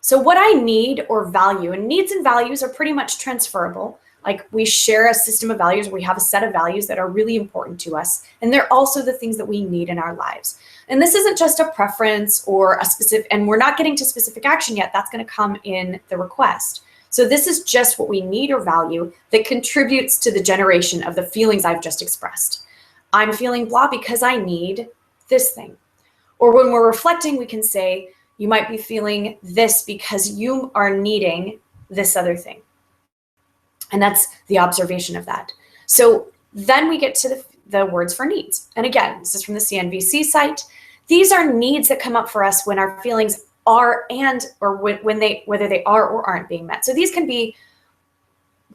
So what I need or value, and needs and values are pretty much transferable. Like we share a system of values, we have a set of values that are really important to us. And they're also the things that we need in our lives. And this isn't just a preference or a specific, and we're not getting to specific action yet. That's going to come in the request. So this is just what we need or value that contributes to the generation of the feelings I've just expressed. I'm feeling blah because I need this thing. Or when we're reflecting, we can say, you might be feeling this because you are needing this other thing. And that's the observation of that. So then we get to the words for needs. And again, this is from the CNVC site. These are needs that come up for us when our feelings are or whether they are or aren't being met. So these can be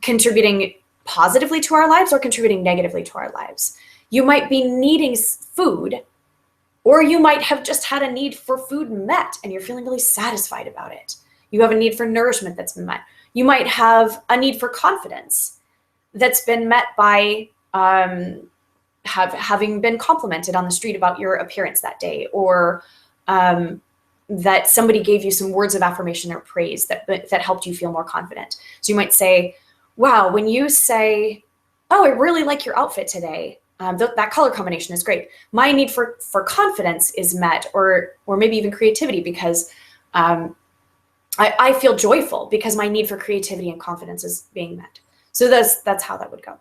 contributing positively to our lives or contributing negatively to our lives. You might be needing food, or you might have just had a need for food met and you're feeling really satisfied about it. You have a need for nourishment that's been met. You might have a need for confidence that's been met by having been complimented on the street about your appearance that day, or that somebody gave you some words of affirmation or praise that helped you feel more confident. So you might say, wow, when you say, oh, I really like your outfit today, that color combination is great, my need for confidence is met, or maybe even creativity, because I feel joyful because my need for creativity and confidence is being met. So that's how that would go.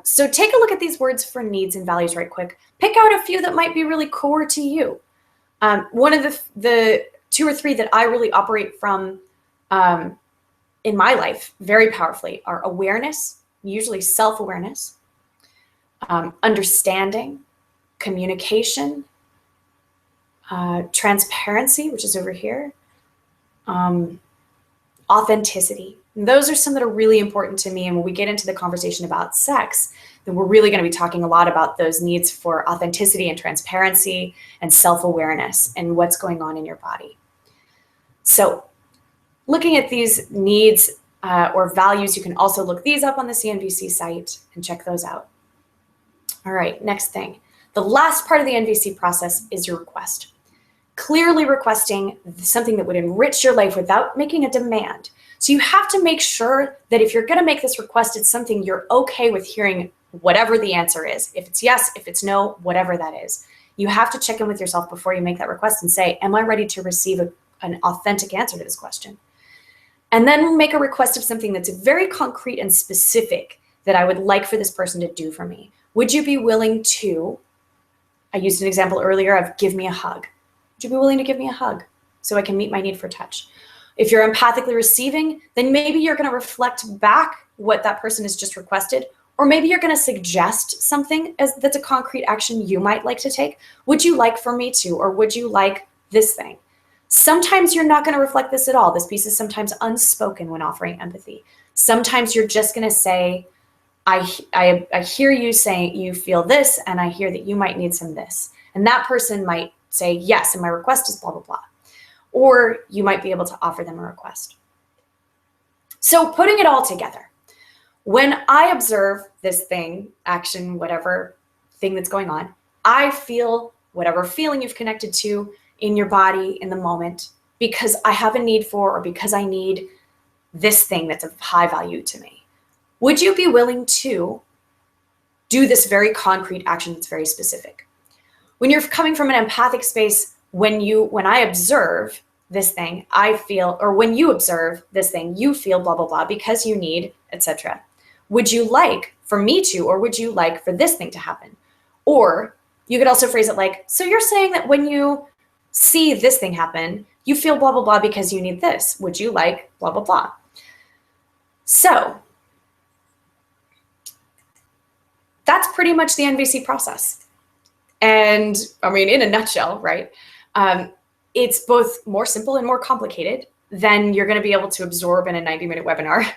So take a look at these words for needs and values right quick. Pick out a few that might be really core to you. One of the 2 or 3 that I really operate from in my life very powerfully are awareness, usually self-awareness, understanding, communication, transparency, which is over here, authenticity. And those are some that are really important to me. And when we get into the conversation about sex, then we're really going to be talking a lot about those needs for authenticity and transparency and self-awareness and what's going on in your body. So looking at these needs or values, you can also look these up on the CNVC site and check those out. All right, next thing. The last part of the NVC process is your request. Clearly requesting something that would enrich your life without making a demand. So you have to make sure that if you're going to make this request, it's something you're okay with hearing whatever the answer is. If it's yes, if it's no, whatever that is. You have to check in with yourself before you make that request and say, am I ready to receive an authentic answer to this question? And then make a request of something that's very concrete and specific that I would like for this person to do for me. Would you be willing to, I used an example earlier of give me a hug. Would you be willing to give me a hug so I can meet my need for touch? If you're empathically receiving, then maybe you're going to reflect back what that person has just requested, or maybe you're going to suggest something that's a concrete action you might like to take. Would you like for me to, or would you like this thing? Sometimes you're not going to reflect this at all. This piece is sometimes unspoken when offering empathy. Sometimes you're just going to say, I hear you saying you feel this, and I hear that you might need some this. And that person might say, yes, and my request is blah, blah, blah. Or you might be able to offer them a request. So putting it all together, when I observe this thing, action, whatever thing that's going on, I feel whatever feeling you've connected to in your body in the moment, because I have a need for, or because I need this thing that's of high value to me. Would you be willing to do this very concrete action that's very specific? When you're coming from an empathic space, when I observe this thing, I feel, or when you observe this thing, you feel blah, blah, blah, because you need, etc. Would you like for me to, or would you like for this thing to happen? Or you could also phrase it like, so you're saying that when you see this thing happen, you feel blah, blah, blah because you need this. Would you like blah, blah, blah? So that's pretty much the NVC process. And I mean, in a nutshell, right? It's both more simple and more complicated than you're going to be able to absorb in a 90-minute webinar.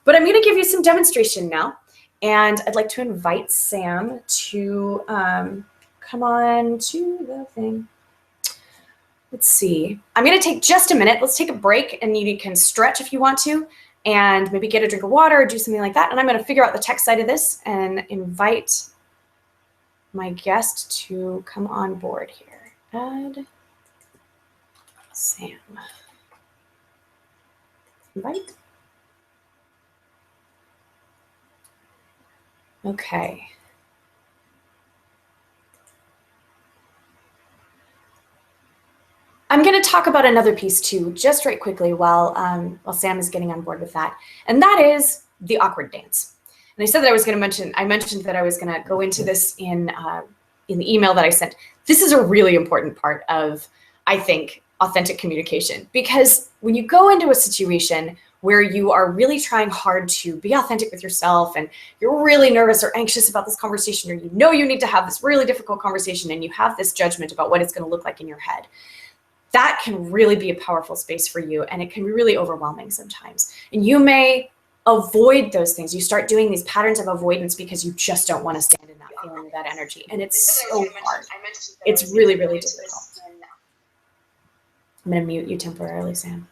But I'm going to give you some demonstration now. And I'd like to invite Sam to come on to the thing. Let's see. I'm going to take just a minute. Let's take a break, and you can stretch if you want to, and maybe get a drink of water or do something like that. And I'm going to figure out the tech side of this and invite my guest to come on board here. Add Sam. Invite. Okay. I'm going to talk about another piece too, just right quickly while Sam is getting on board with that. And that is the awkward dance. And I said that I was going to mention, I mentioned that I was going to go into this in the email that I sent. This is a really important part of, I think, authentic communication, because when you go into a situation where you are really trying hard to be authentic with yourself and you're really nervous or anxious about this conversation, or you need to have this really difficult conversation and you have this judgment about what it's going to look like in your head, that can really be a powerful space for you, and it can be really overwhelming sometimes. And you may avoid those things. You start doing these patterns of avoidance because you just don't want to stand in that feeling of that energy. And it's so hard. It's really, really difficult. I'm going to mute you temporarily, Sam.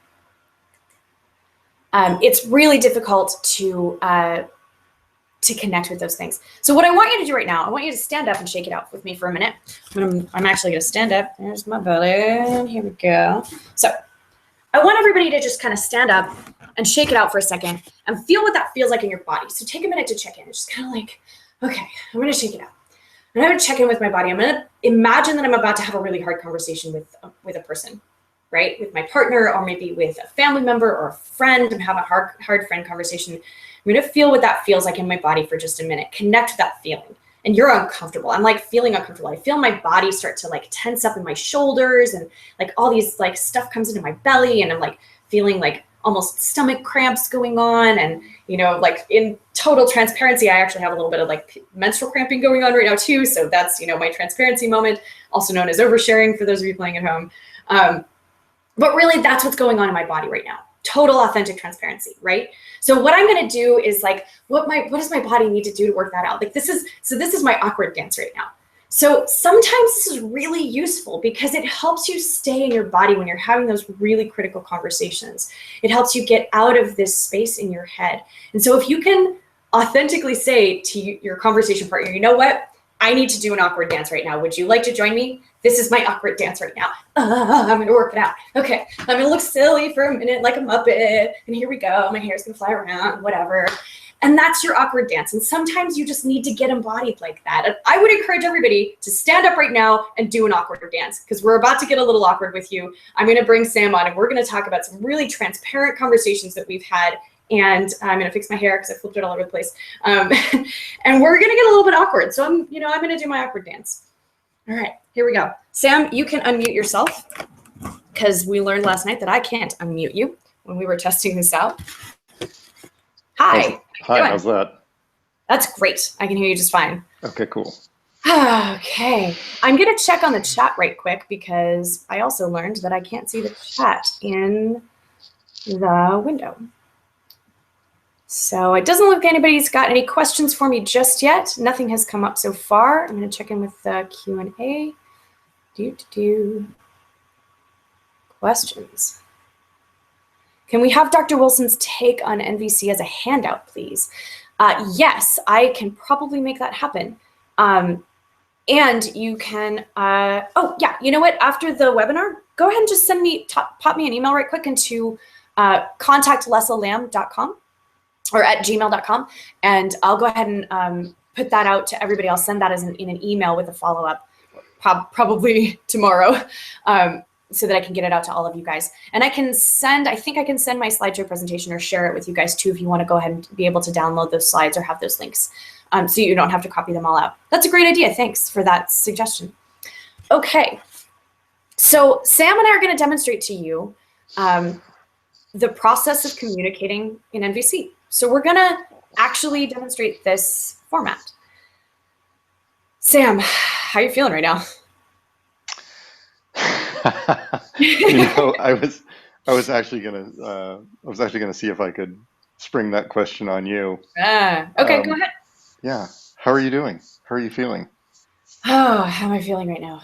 It's really difficult to connect with those things. So what I want you to do right now, I want you to stand up and shake it out with me for a minute. I'm actually going to stand up. There's my belly. Here we go. So I want everybody to just kind of stand up and shake it out for a second and feel what that feels like in your body. So take a minute to check in. It's just kind of like, okay, I'm going to shake it out. I'm going to check in with my body. I'm going to imagine that I'm about to have a really hard conversation with a person, right? With my partner, or maybe with a family member or a friend. I'm having a hard friend conversation. I'm going to feel what that feels like in my body for just a minute. Connect with that feeling. And you're uncomfortable. I'm like feeling uncomfortable. I feel my body start to like tense up in my shoulders, and like all these like stuff comes into my belly, and I'm like feeling like almost stomach cramps going on. And, you know, like in total transparency, I actually have a little bit of like menstrual cramping going on right now too. So that's, you know, my transparency moment, also known as oversharing for those of you playing at home. But really that's what's going on in my body right now. Total authentic transparency, right? So what I'm going to do is like, what does my body need to do to work that out? Like this is my awkward dance right now. So sometimes this is really useful because it helps you stay in your body when you're having those really critical conversations. It helps you get out of this space in your head. And so if you can authentically say to your conversation partner, you know what? I need to do an awkward dance right now. Would you like to join me? This is my awkward dance right now. I'm going to work it out. Okay, I'm going to look silly for a minute like a Muppet. And here we go. My hair's going to fly around, whatever. And that's your awkward dance. And sometimes you just need to get embodied like that. And I would encourage everybody to stand up right now and do an awkward dance, because we're about to get a little awkward with you. I'm going to bring Sam on, and we're going to talk about some really transparent conversations that we've had. And I'm going to fix my hair because I flipped it all over the place. And we're going to get a little bit awkward. So I'm going to do my awkward dance. All right, here we go. Sam, you can unmute yourself, because we learned last night that I can't unmute you when we were testing this out. Hi. Hi, how's that? That's great. I can hear you just fine. Okay, cool. Okay. I'm going to check on the chat right quick, because I also learned that I can't see the chat in the window. So it doesn't look like anybody's got any questions for me just yet. Nothing has come up so far. I'm going to check in with the Q&A. Questions. Can we have Dr. Wilson's take on NVC as a handout, please? Yes, I can probably make that happen. And you can, oh yeah, you know what? After the webinar, go ahead and just send me, pop me an email right quick into contactleslalam.com or at gmail.com. And I'll go ahead and put that out to everybody. I'll send that as in an email with a follow-up probably tomorrow. So that I can get it out to all of you guys. And I think I can send my slideshow presentation or share it with you guys too, if you want to go ahead and be able to download those slides or have those links, so you don't have to copy them all out. That's a great idea. Thanks for that suggestion. Okay, so Sam and I are going to demonstrate to you the process of communicating in NVC. So we're going to actually demonstrate this format. Sam, how are you feeling right now? You know, I was actually gonna see if I could spring that question on you. Okay, go ahead. Yeah. How are you doing? How are you feeling? Oh, how am I feeling right now?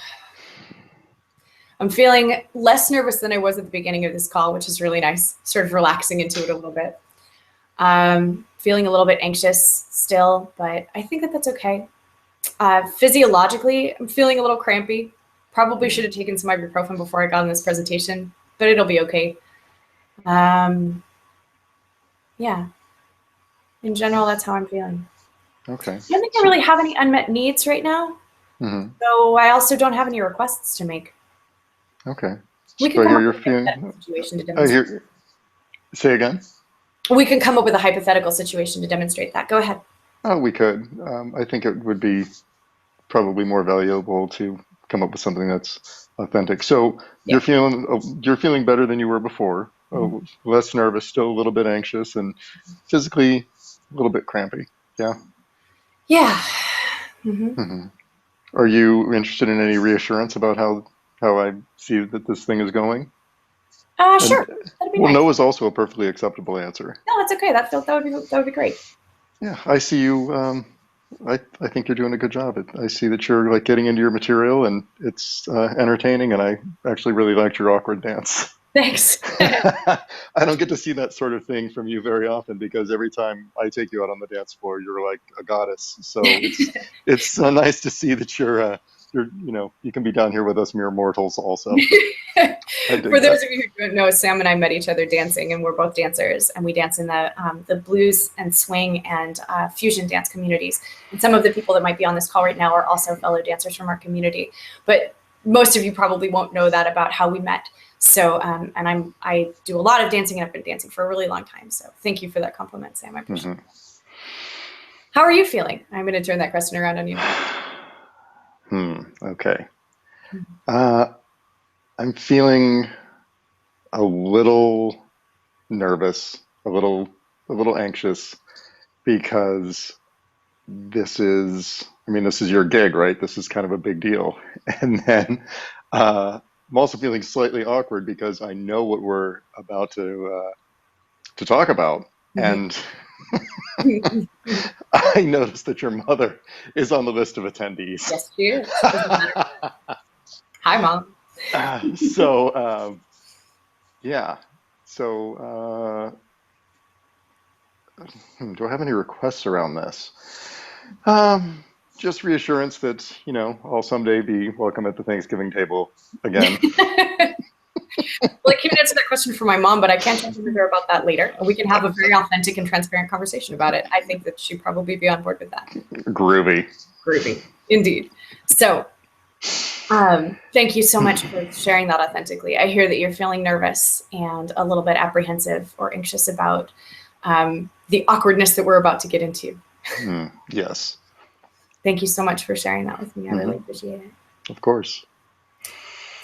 I'm feeling less nervous than I was at the beginning of this call, which is really nice. Sort of relaxing into it a little bit. Feeling a little bit anxious still, but I think that that's okay. Physiologically, I'm feeling a little crampy. Probably should have taken some ibuprofen before I got on this presentation, but it'll be okay. Yeah. In general, that's how I'm feeling. Okay. I don't think I really have any unmet needs right now. Mm-hmm. So I also don't have any requests to make. Okay. We can come up with a hypothetical situation to demonstrate. Say again? We can come up with a hypothetical situation to demonstrate that. Go ahead. Oh, we could. I think it would be probably more valuable to come up with something that's authentic. So yeah. You're feeling better than you were before. Mm-hmm. Less nervous, still a little bit anxious, and physically a little bit crampy. Yeah. Yeah. Mm-hmm. Mm-hmm. Are you interested in any reassurance about how how I see that this thing is going? And Sure. That'd be well, nice. no is also a perfectly acceptable answer. No, that's okay. That would be great. Yeah, I see you. I think you're doing a good job. I see that you're like getting into your material, and it's entertaining. And I actually really liked your awkward dance. Thanks. I don't get to see that sort of thing from you very often because every time I take you out on the dance floor, you're like a goddess. So it's nice to see that you're you can be down here with us mere mortals also. I dig For that. those of you who don't know, Sam and I met each other dancing, and we're both dancers, and we dance in the blues and swing and fusion dance communities. And some of the people that might be on this call right now are also fellow dancers from our community, but most of you probably won't know that about how we met. So, and I do a lot of dancing, and I've been dancing for a really long time. So, thank you for that compliment, Sam. I appreciate it. Hmm. How are you feeling? I'm going to turn that question around on you now. Okay. Uh, I'm feeling a little nervous, a little anxious because this is your gig, right? This is kind of a big deal. And then I'm also feeling slightly awkward because I know what we're about to talk about. And I noticed that your mother is on the list of attendees. Yes, she is. As a matter of fact. Hi, Mom. So, yeah. So, do I have any requests around this? Um, just reassurance that, I'll someday be welcome at the Thanksgiving table again. Well, I can't answer that question for my mom, but I can talk to her about that later. And we can have a very authentic and transparent conversation about it. I think that she'd probably be on board with that. Groovy. Groovy. Indeed. So, thank you so much for sharing that authentically. I hear that you're feeling nervous and a little bit apprehensive or anxious about the awkwardness that we're about to get into. Yes. Thank you so much for sharing that with me. I really Hmm. appreciate it. Of course.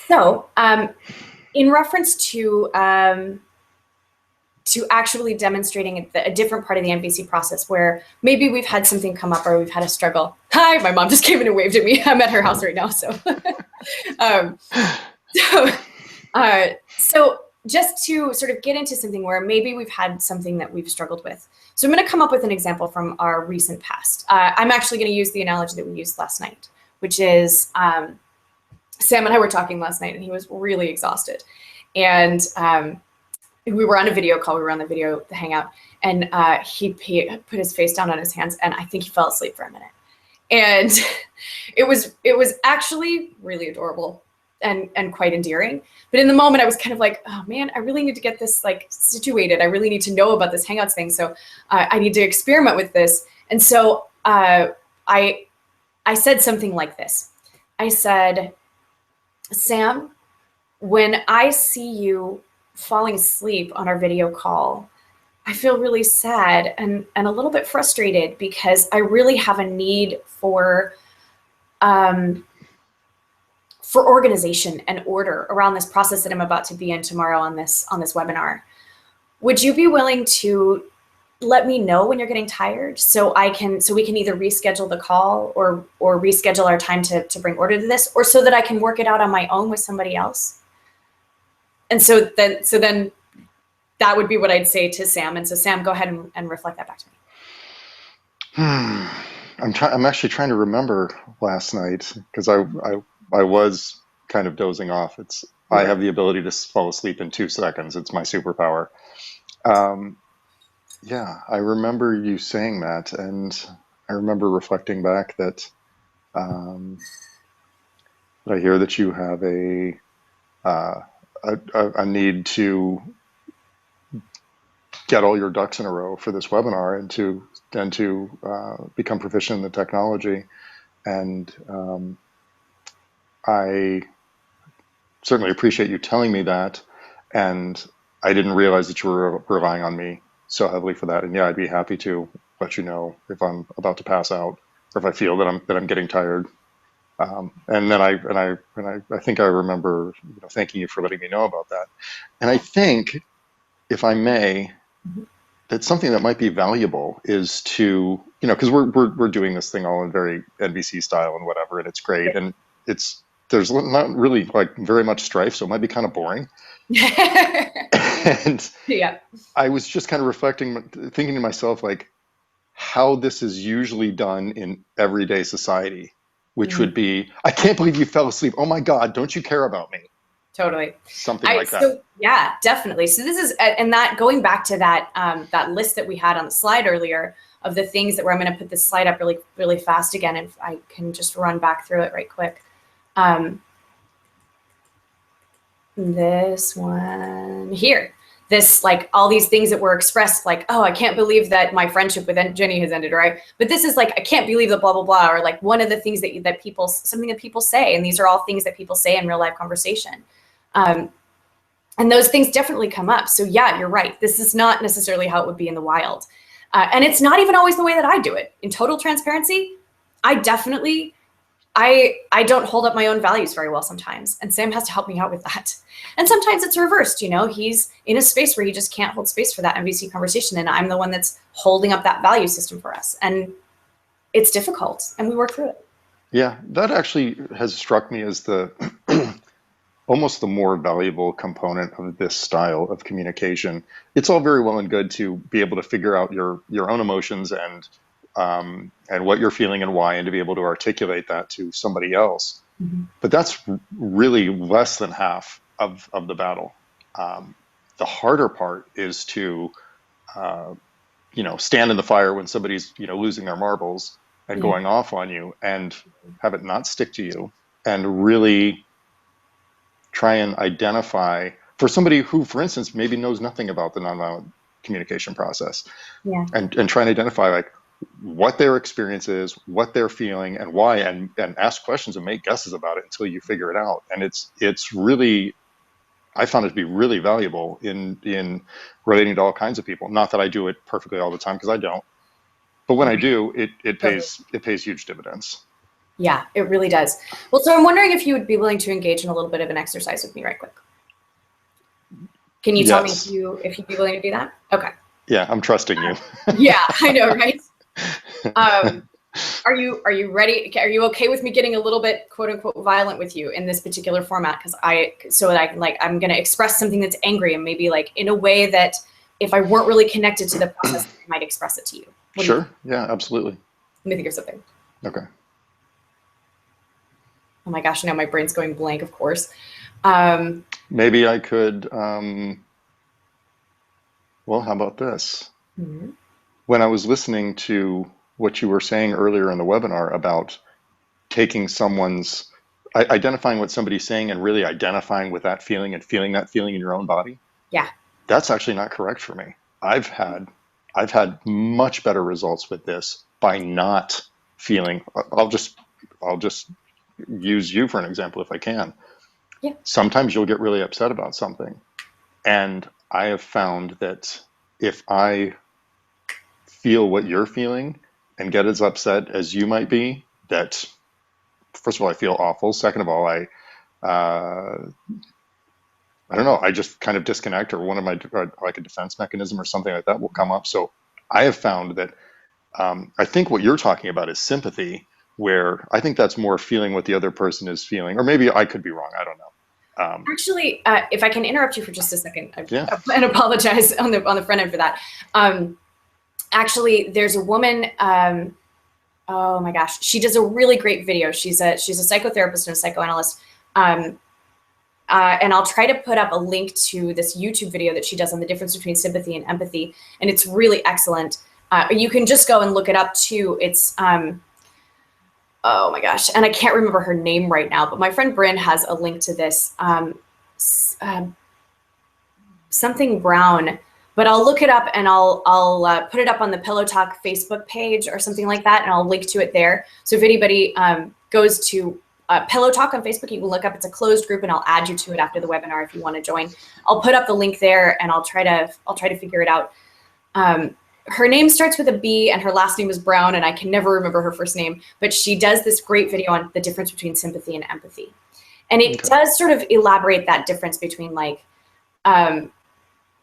So, in reference to actually demonstrating a different part of the NVC process where maybe we've had something come up or we've had a struggle. Hi, my mom just came in and waved at me. I'm at her house right now, so. um, so, so just to sort of get into something where maybe we've had something that we've struggled with. So I'm going to come up with an example from our recent past. I'm actually going to use the analogy that we used last night, which is Sam and I were talking last night, and he was really exhausted. And we were on a video call. We were on the hangout, and he put his face down on his hands, and I think he fell asleep for a minute. And it was actually really adorable and quite endearing. But in the moment, I was kind of like, oh man, I really need to get this like situated. I really need to know about this Hangouts thing. So I need to experiment with this. And so I said something like this. I said, Sam, when I see you falling asleep on our video call, I feel really sad and a little bit frustrated because I really have a need for organization and order around this process that I'm about to be in tomorrow on this webinar. Would you be willing to let me know when you're getting tired so we can either reschedule the call or reschedule our time to bring order to this, or so that I can work it out on my own with somebody else? And so then that would be what I'd say to Sam. And so Sam, go ahead and reflect that back to me. I'm actually trying to remember last night because I was kind of dozing off. I have the ability to fall asleep in 2 seconds. It's my superpower. Yeah, I remember you saying that, and I remember reflecting back that I hear that you have a need to get all your ducks in a row for this webinar and to become proficient in the technology. And I certainly appreciate you telling me that. And I didn't realize that you were relying on me so heavily for that. And yeah, I'd be happy to let you know if I'm about to pass out or if I feel that I'm getting tired. And then I think I remember thanking you for letting me know about that. And I think, if I may, that something that might be valuable is to, because we're doing this thing all in very NBC style and whatever, and it's great, and it's there's not really like very much strife, so it might be kind of boring. And Yeah. I was just kind of reflecting, thinking to myself, like, how this is usually done in everyday society, which Mhm. would be, I can't believe you fell asleep. Oh my God, don't you care about me? Totally. Something like that. So yeah, definitely. So this is, and that going back to that, that list that we had on the slide earlier of the things that where I'm going to put this slide up really, really fast again. And I can just run back through it right quick. This one here, this like all these things that were expressed like, oh, I can't believe that my friendship with Jenny has ended, right? But this is like, I can't believe that blah, blah, blah, or like one of the things that people, something that people say, and these are all things that people say in real life conversation. And those things definitely come up. So yeah, you're right. This is not necessarily how it would be in the wild. And it's not even always the way that I do it. In total transparency, I definitely, I don't hold up my own values very well sometimes. And Sam has to help me out with that. And sometimes it's reversed, you know, he's in a space where he just can't hold space for that MVC conversation. And I'm the one that's holding up that value system for us. And it's difficult and we work through it. Yeah, that actually has struck me as the almost the more valuable component of this style of communication. It's all very well and good to be able to figure out your own emotions and what you're feeling and why, and to be able to articulate that to somebody else. Mm-hmm. But that's really less than half of the battle. The harder part is to stand in the fire when somebody's losing their marbles and Yeah. going off on you, and have it not stick to you, and really try and identify for somebody who, for instance, maybe knows nothing about the nonviolent communication process, Yeah. and try and identify like what their experience is, what they're feeling, and why, and ask questions and make guesses about it until you figure it out. And it's really, I found it to be really valuable in relating to all kinds of people. Not that I do it perfectly all the time, because I don't, but when I do, it pays huge dividends. Yeah, it really does. Well, so I'm wondering if you would be willing to engage in a little bit of an exercise with me right quick. Can you tell me Yes. if you'd be willing to do that? Okay. Yeah, I'm trusting you. Yeah, I know, right? Are you ready? Are you okay with me getting a little bit quote unquote violent with you in this particular format? So that I can I'm going to express something that's angry and maybe like in a way that if I weren't really connected to the process, I might express it to you. Sure. Yeah, absolutely. Let me think of something. Okay. Oh my gosh, now my brain's going blank, of course. Maybe I could, well, how about this? Mm-hmm. When I was listening to what you were saying earlier in the webinar about taking someone's, identifying what somebody's saying and really identifying with that feeling and feeling that feeling in your own body. Yeah. That's actually not correct for me. I've had much better results with this by not feeling. I'll just use you for an example if I can. Yeah. Sometimes you'll get really upset about something, and I have found that if I feel what you're feeling and get as upset as you might be, that first of all I feel awful. Second of all, I don't know, I just kind of disconnect, or one of my like a defense mechanism or something like that will come up. So I have found that I think what you're talking about is sympathy, where I think that's more feeling what the other person is feeling, or maybe I could be wrong. I don't know. Actually, if I can interrupt you for just a second, Yeah. and apologize on the front end for that. Actually, there's a woman. Oh my gosh, she does a really great video. She's a psychotherapist and a psychoanalyst. And I'll try to put up a link to this YouTube video that she does on the difference between sympathy and empathy, and it's really excellent. You can just go and look it up too. It's oh my gosh, and I can't remember her name right now, but my friend Bryn has a link to this. Something Brown, but I'll look it up and I'll put it up on the Pillow Talk Facebook page or something like that, and I'll link to it there. So if anybody goes to Pillow Talk on Facebook, you can look up. It's a closed group, and I'll add you to it after the webinar if you want to join. I'll put up the link there, and I'll try to figure it out. Her name starts with a B, and her last name is Brown, and I can never remember her first name. But she does this great video on the difference between sympathy and empathy, and it does sort of elaborate that difference between like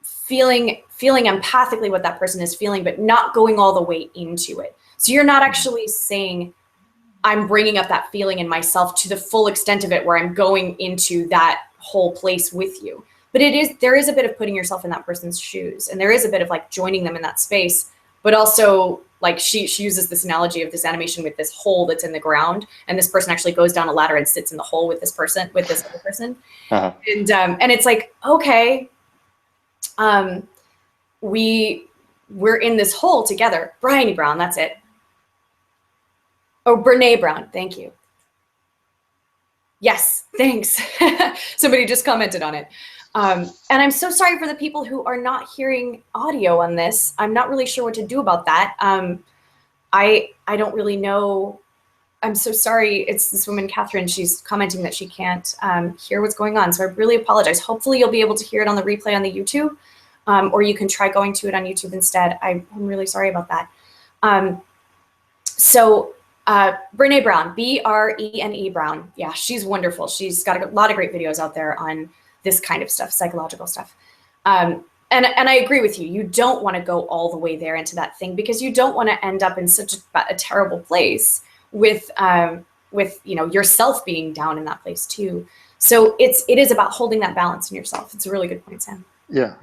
feeling empathically what that person is feeling, but not going all the way into it. So you're not actually saying, I'm bringing up that feeling in myself to the full extent of it, where I'm going into that whole place with you. But there is a bit of putting yourself in that person's shoes, and there is a bit of like joining them in that space, but also like she uses this analogy of this animation with this hole that's in the ground, and this person actually goes down a ladder and sits in the hole with this other person. Uh-huh. And it's like, okay, we're in this hole together. Bryony Brown, that's it. Oh, Brene Brown, thank you. Yes, thanks. Somebody just commented on it. And I'm so sorry for the people who are not hearing audio on this. I'm not really sure what to do about that. I don't really know. I'm so sorry. It's this woman, Catherine. She's commenting that she can't hear what's going on. So I really apologize. Hopefully you'll be able to hear it on the replay on the YouTube, or you can try going to it on YouTube instead. I'm really sorry about that. Brene Brown, Brene Brown. Yeah, she's wonderful. She's got a lot of great videos out there on this kind of stuff, psychological stuff. And I agree with you. You don't want to go all the way there into that thing, because you don't want to end up in such a terrible place with yourself being down in that place too. So it is about holding that balance in yourself. It's a really good point, Sam. Yeah.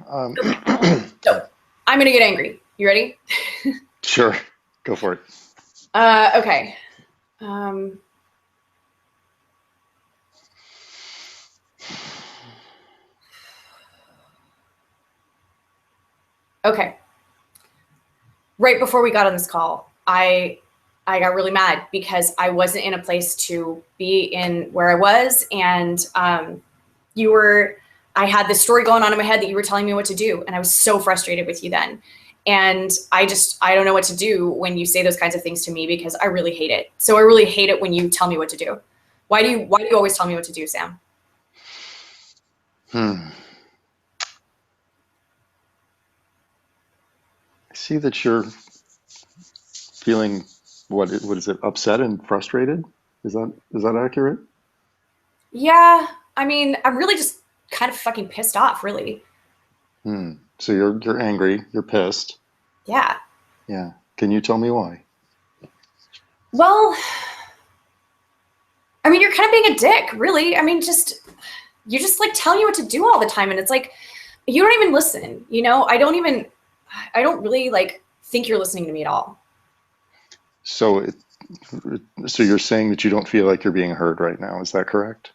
So I'm going to get angry. You ready? Sure. Go for it. Okay. Okay. Right before we got on this call, I got really mad because I wasn't in a place to be in where I was. And I had this story going on in my head that you were telling me what to do. And I was so frustrated with you then. And I don't know what to do when you say those kinds of things to me, because I really hate it. So I really hate it when you tell me what to do. Why do you always tell me what to do, Sam? I see that you're feeling, what is it, upset and frustrated? Is that accurate? Yeah, I mean, I'm really just kind of fucking pissed off, really. So you're angry, you're pissed. Yeah. Yeah. Can you tell me why? Well, I mean, you're kind of being a dick, really. I mean, you're just like telling you what to do all the time, and it's like you don't even listen. I don't really like think you're listening to me at all. So you're saying that you don't feel like you're being heard right now. Is that correct?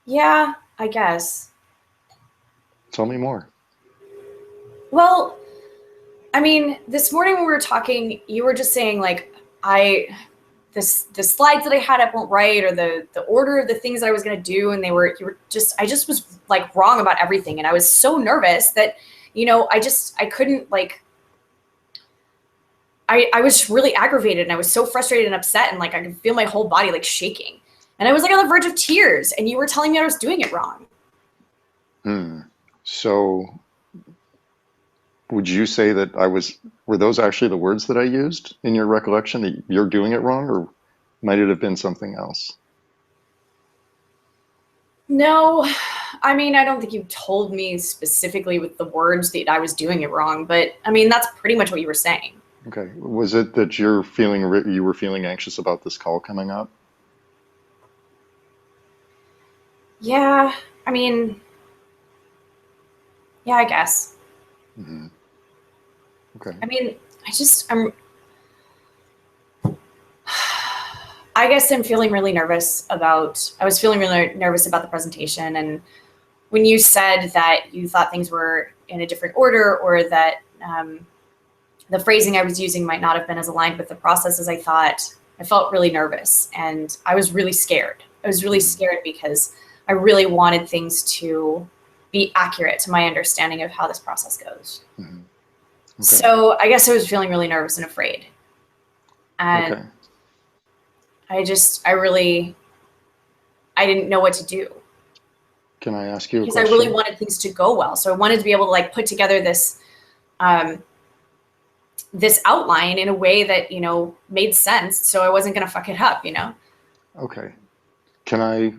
Yeah, I guess. Tell me more. Well, I mean, this morning when we were talking, you were just saying like the slides that I had up weren't right, or the order of the things that I was gonna do, and I just was like wrong about everything, and I was so nervous that I couldn't like. I was really aggravated, and I was so frustrated and upset, and like I could feel my whole body like shaking, and I was like on the verge of tears, and you were telling me I was doing it wrong. So would you say that were those actually the words that I used in your recollection, that you're doing it wrong, or might it have been something else? No, I mean, I don't think you told me specifically with the words that I was doing it wrong, but I mean, that's pretty much what you were saying. Okay. Was it that you were feeling anxious about this call coming up? Yeah, I mean, yeah, I guess. Okay. I mean, I guess I was feeling really nervous about the presentation. And when you said that you thought things were in a different order, or that the phrasing I was using might not have been as aligned with the process as I thought, I felt really nervous, and I was really scared. I was really scared because I really wanted things to be accurate to my understanding of how this process goes. Okay. So I guess I was feeling really nervous and afraid. And okay. I didn't know what to do. Can I ask you a question? Because I really wanted things to go well. So I wanted to be able to like put together this this outline in a way that, made sense. So I wasn't going to fuck it up, Okay. Can I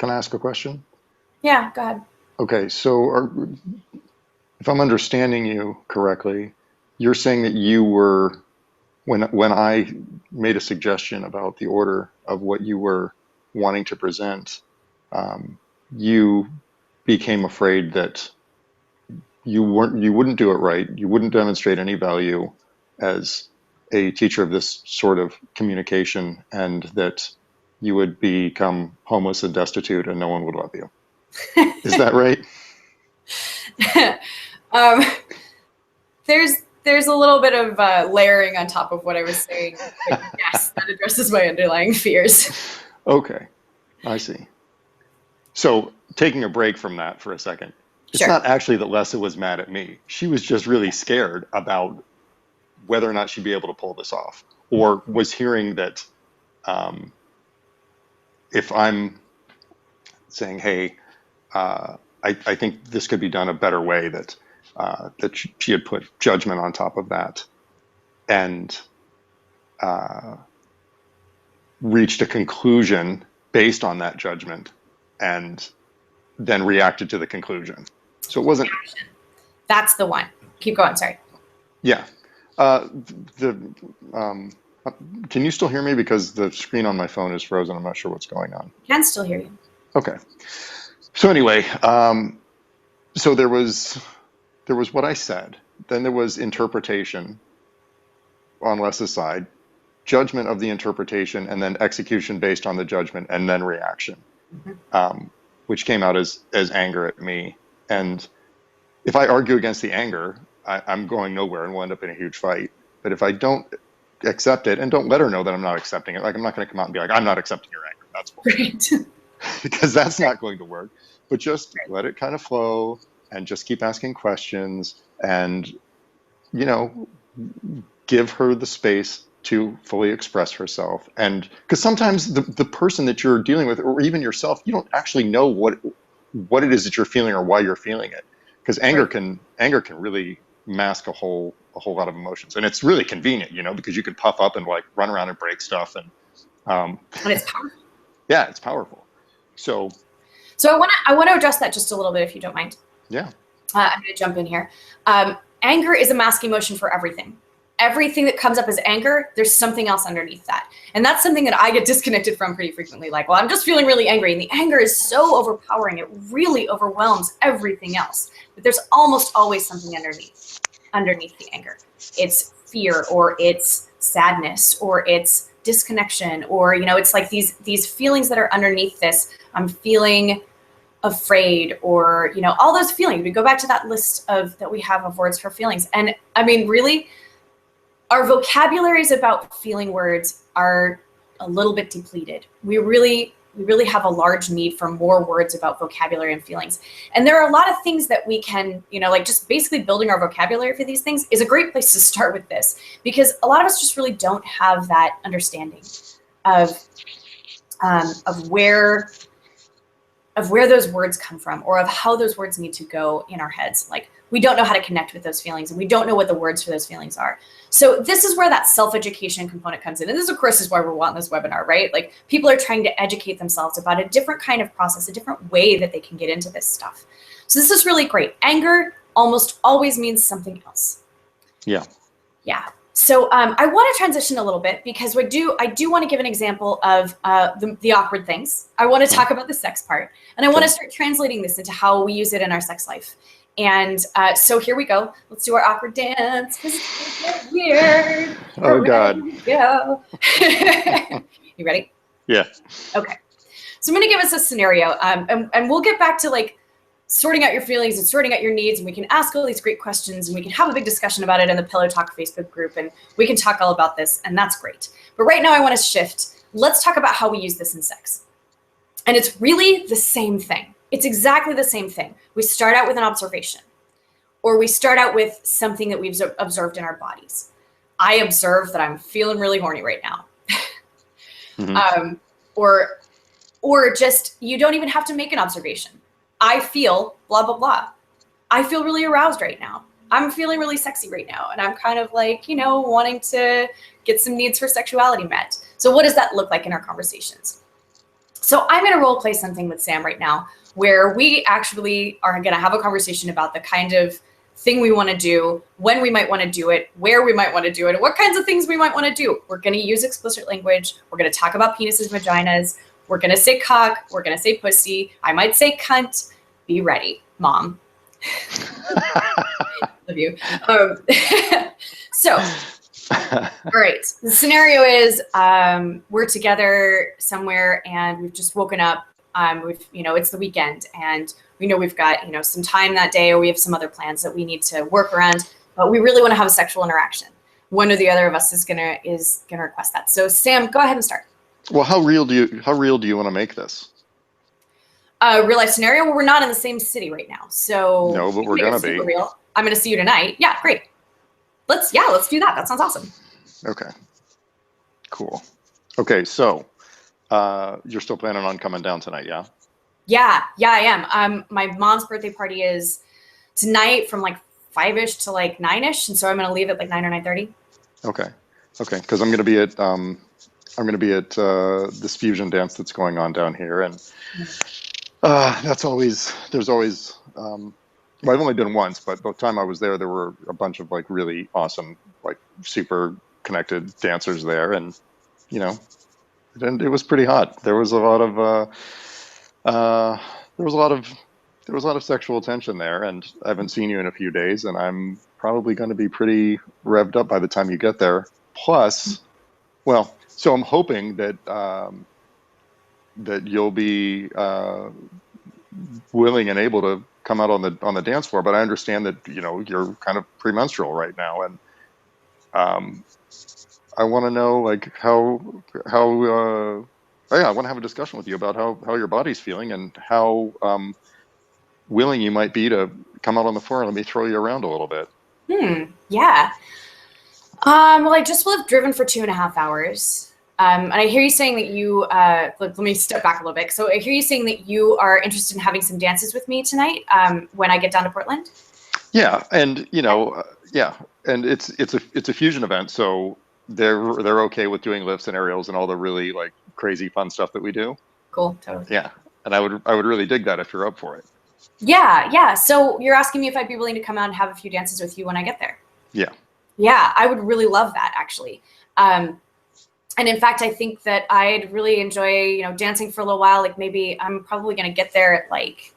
ask a question? Yeah, go ahead. Okay. So if I'm understanding you correctly, you're saying that you were when I made a suggestion about the order of what you were wanting to present, you became afraid that you wouldn't do it right. You wouldn't demonstrate any value as a teacher of this sort of communication, and that you would become homeless and destitute and no one would love you. Is that right? um, there's a little bit of layering on top of what I was saying. But yes, that addresses my underlying fears. Okay, I see. So taking a break from that for a second, it's Sure. not actually that Lessa was mad at me. She was just really scared about whether or not she'd be able to pull this off, or was hearing that if I'm saying, hey, I think this could be done a better way, that she had put judgment on top of that and reached a conclusion based on that judgment and then reacted to the conclusion. So it wasn't. That's the one. Keep going. Sorry. Yeah. Can you still hear me? Because the screen on my phone is frozen. I'm not sure what's going on. I can still hear you. Okay. So anyway, so there was what I said. Then there was interpretation on Les's side, judgment of the interpretation, and then execution based on the judgment, and then reaction, which came out as anger at me. And if I argue against the anger, I'm going nowhere and we'll end up in a huge fight. But if I don't accept it and don't let her know that I'm not accepting it, like I'm not going to come out and be like, I'm not accepting your anger. That's bullshit. Right. Because that's not going to work. But just let it kind of flow and just keep asking questions and, give her the space to fully express herself. And because sometimes the person that you're dealing with, or even yourself, you don't actually know what it is that you're feeling or why you're feeling it. Because anger can really mask a whole lot of emotions, and it's really convenient, because you can puff up and like run around and break stuff, and it's powerful. Yeah, it's powerful. So I want to address that just a little bit, if you don't mind. Yeah. I'm going to jump in here. Anger is a mask emotion for everything. Everything that comes up as anger, there's something else underneath that. And that's something that I get disconnected from pretty frequently. Like, well, I'm just feeling really angry. And the anger is so overpowering. It really overwhelms everything else. But there's almost always something underneath the anger. It's fear, or it's sadness, or it's disconnection, or, it's like these feelings that are underneath this. I'm feeling afraid, or, all those feelings. We go back to that list that we have of words for feelings. And I mean, really, our vocabularies about feeling words are a little bit depleted. We really have a large need for more words about vocabulary and feelings. And there are a lot of things that we can, like just basically building our vocabulary for these things is a great place to start with this, because a lot of us just really don't have that understanding of where those words come from, or of how those words need to go in our heads. Like, we don't know how to connect with those feelings, and we don't know what the words for those feelings are. So this is where that self-education component comes in. And this, of course, is why we're wanting this webinar, right? Like, people are trying to educate themselves about a different kind of process, a different way that they can get into this stuff. So this is really great. Anger almost always means something else. Yeah. Yeah. So I want to transition a little bit, because I do want to give an example of the awkward things. I want to talk about the sex part, and I want to start translating this into how we use it in our sex life. And so here we go. Let's do our awkward dance, because it's gonna get weird. Oh, God. Go. You ready? Yeah. Okay. So I'm going to give us a scenario, and we'll get back to like sorting out your feelings and sorting out your needs, and we can ask all these great questions, and we can have a big discussion about it in the Pillow Talk Facebook group, and we can talk all about this, and that's great. But right now I want to shift. Let's talk about how we use this in sex. And it's really the same thing. It's exactly the same thing. We start out with an observation, or we start out with something that we've observed in our bodies. I observe that I'm feeling really horny right now. Mm-hmm. Or just, you don't even have to make an observation. I feel blah, blah, blah. I feel really aroused right now. I'm feeling really sexy right now. And I'm kind of like, wanting to get some needs for sexuality met. So what does that look like in our conversations? So I'm going to role play something with Sam right now, where we actually are going to have a conversation about the kind of thing we want to do, when we might want to do it, where we might want to do it, and what kinds of things we might want to do. We're going to use explicit language. We're going to talk about penises, vaginas. We're going to say cock. We're going to say pussy. I might say cunt. Be ready, Mom. Love you. So, all right. The scenario is we're together somewhere and we've just woken up. It's the weekend and we know we've got, some time that day, or we have some other plans that we need to work around, but we really want to have a sexual interaction. One or the other of us is gonna request that. So Sam, go ahead and start. Well, how real do you want to make this? Real life scenario. Well, we're not in the same city right now, so no, but we're gonna be. Real. I'm gonna see you tonight. Yeah, great. Let's do that. That sounds awesome. Okay. Cool. Okay, so you're still planning on coming down tonight, yeah? Yeah, I am. My mom's birthday party is tonight from like 5-ish to like 9-ish, and so I'm gonna leave at like 9 or 9:30. Okay, because I'm gonna be at this fusion dance that's going on down here, and there's always well, I've only been once, but the time I was there were a bunch of like really awesome, like super connected dancers there, and it was pretty hot. There was a lot of sexual tension there, and I haven't seen you in a few days, and I'm probably going to be pretty revved up by the time you get there. Plus, well, so I'm hoping that you'll be willing and able to come out on the dance floor. But I understand that you're kind of premenstrual right now, and I want to know like how I want to have a discussion with you about how your body's feeling and how willing you might be to come out on the floor and let me throw you around a little bit. Yeah. Well, I just will have driven for 2.5 hours. And I hear you saying that you, let me step back a little bit. So I hear you saying that you are interested in having some dances with me tonight when I get down to Portland. Yeah. And, and it's a fusion event. So they're okay with doing lifts and aerials and all the really like crazy fun stuff that we do. Cool. Totally. Yeah. And I would really dig that if you're up for it. Yeah. So you're asking me if I'd be willing to come out and have a few dances with you when I get there. Yeah. Yeah, I would really love that actually. And in fact, I think that I'd really enjoy, dancing for a little while. Like maybe I'm probably going to get there at like,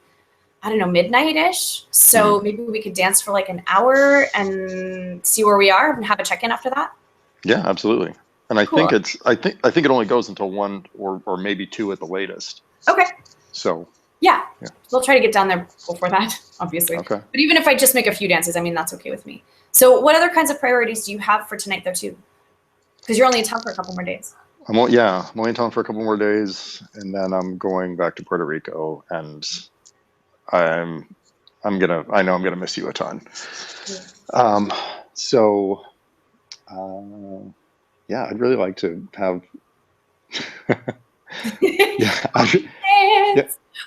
I don't know, midnight-ish. So maybe we could dance for like an hour and see where we are and have a check-in after that. Yeah, absolutely. And I Cool. think I think it only goes until 1 or maybe 2 at the latest. Okay. So. Yeah. We'll try to get down there before that, obviously. Okay. But even if I just make a few dances, I mean, that's okay with me. So what other kinds of priorities do you have for tonight, though, too? Because you're only in town for a couple more days. I'm only in town for a couple more days, and then I'm going back to Puerto Rico, and I know I'm gonna miss you a ton. Yeah. I'd really like to have.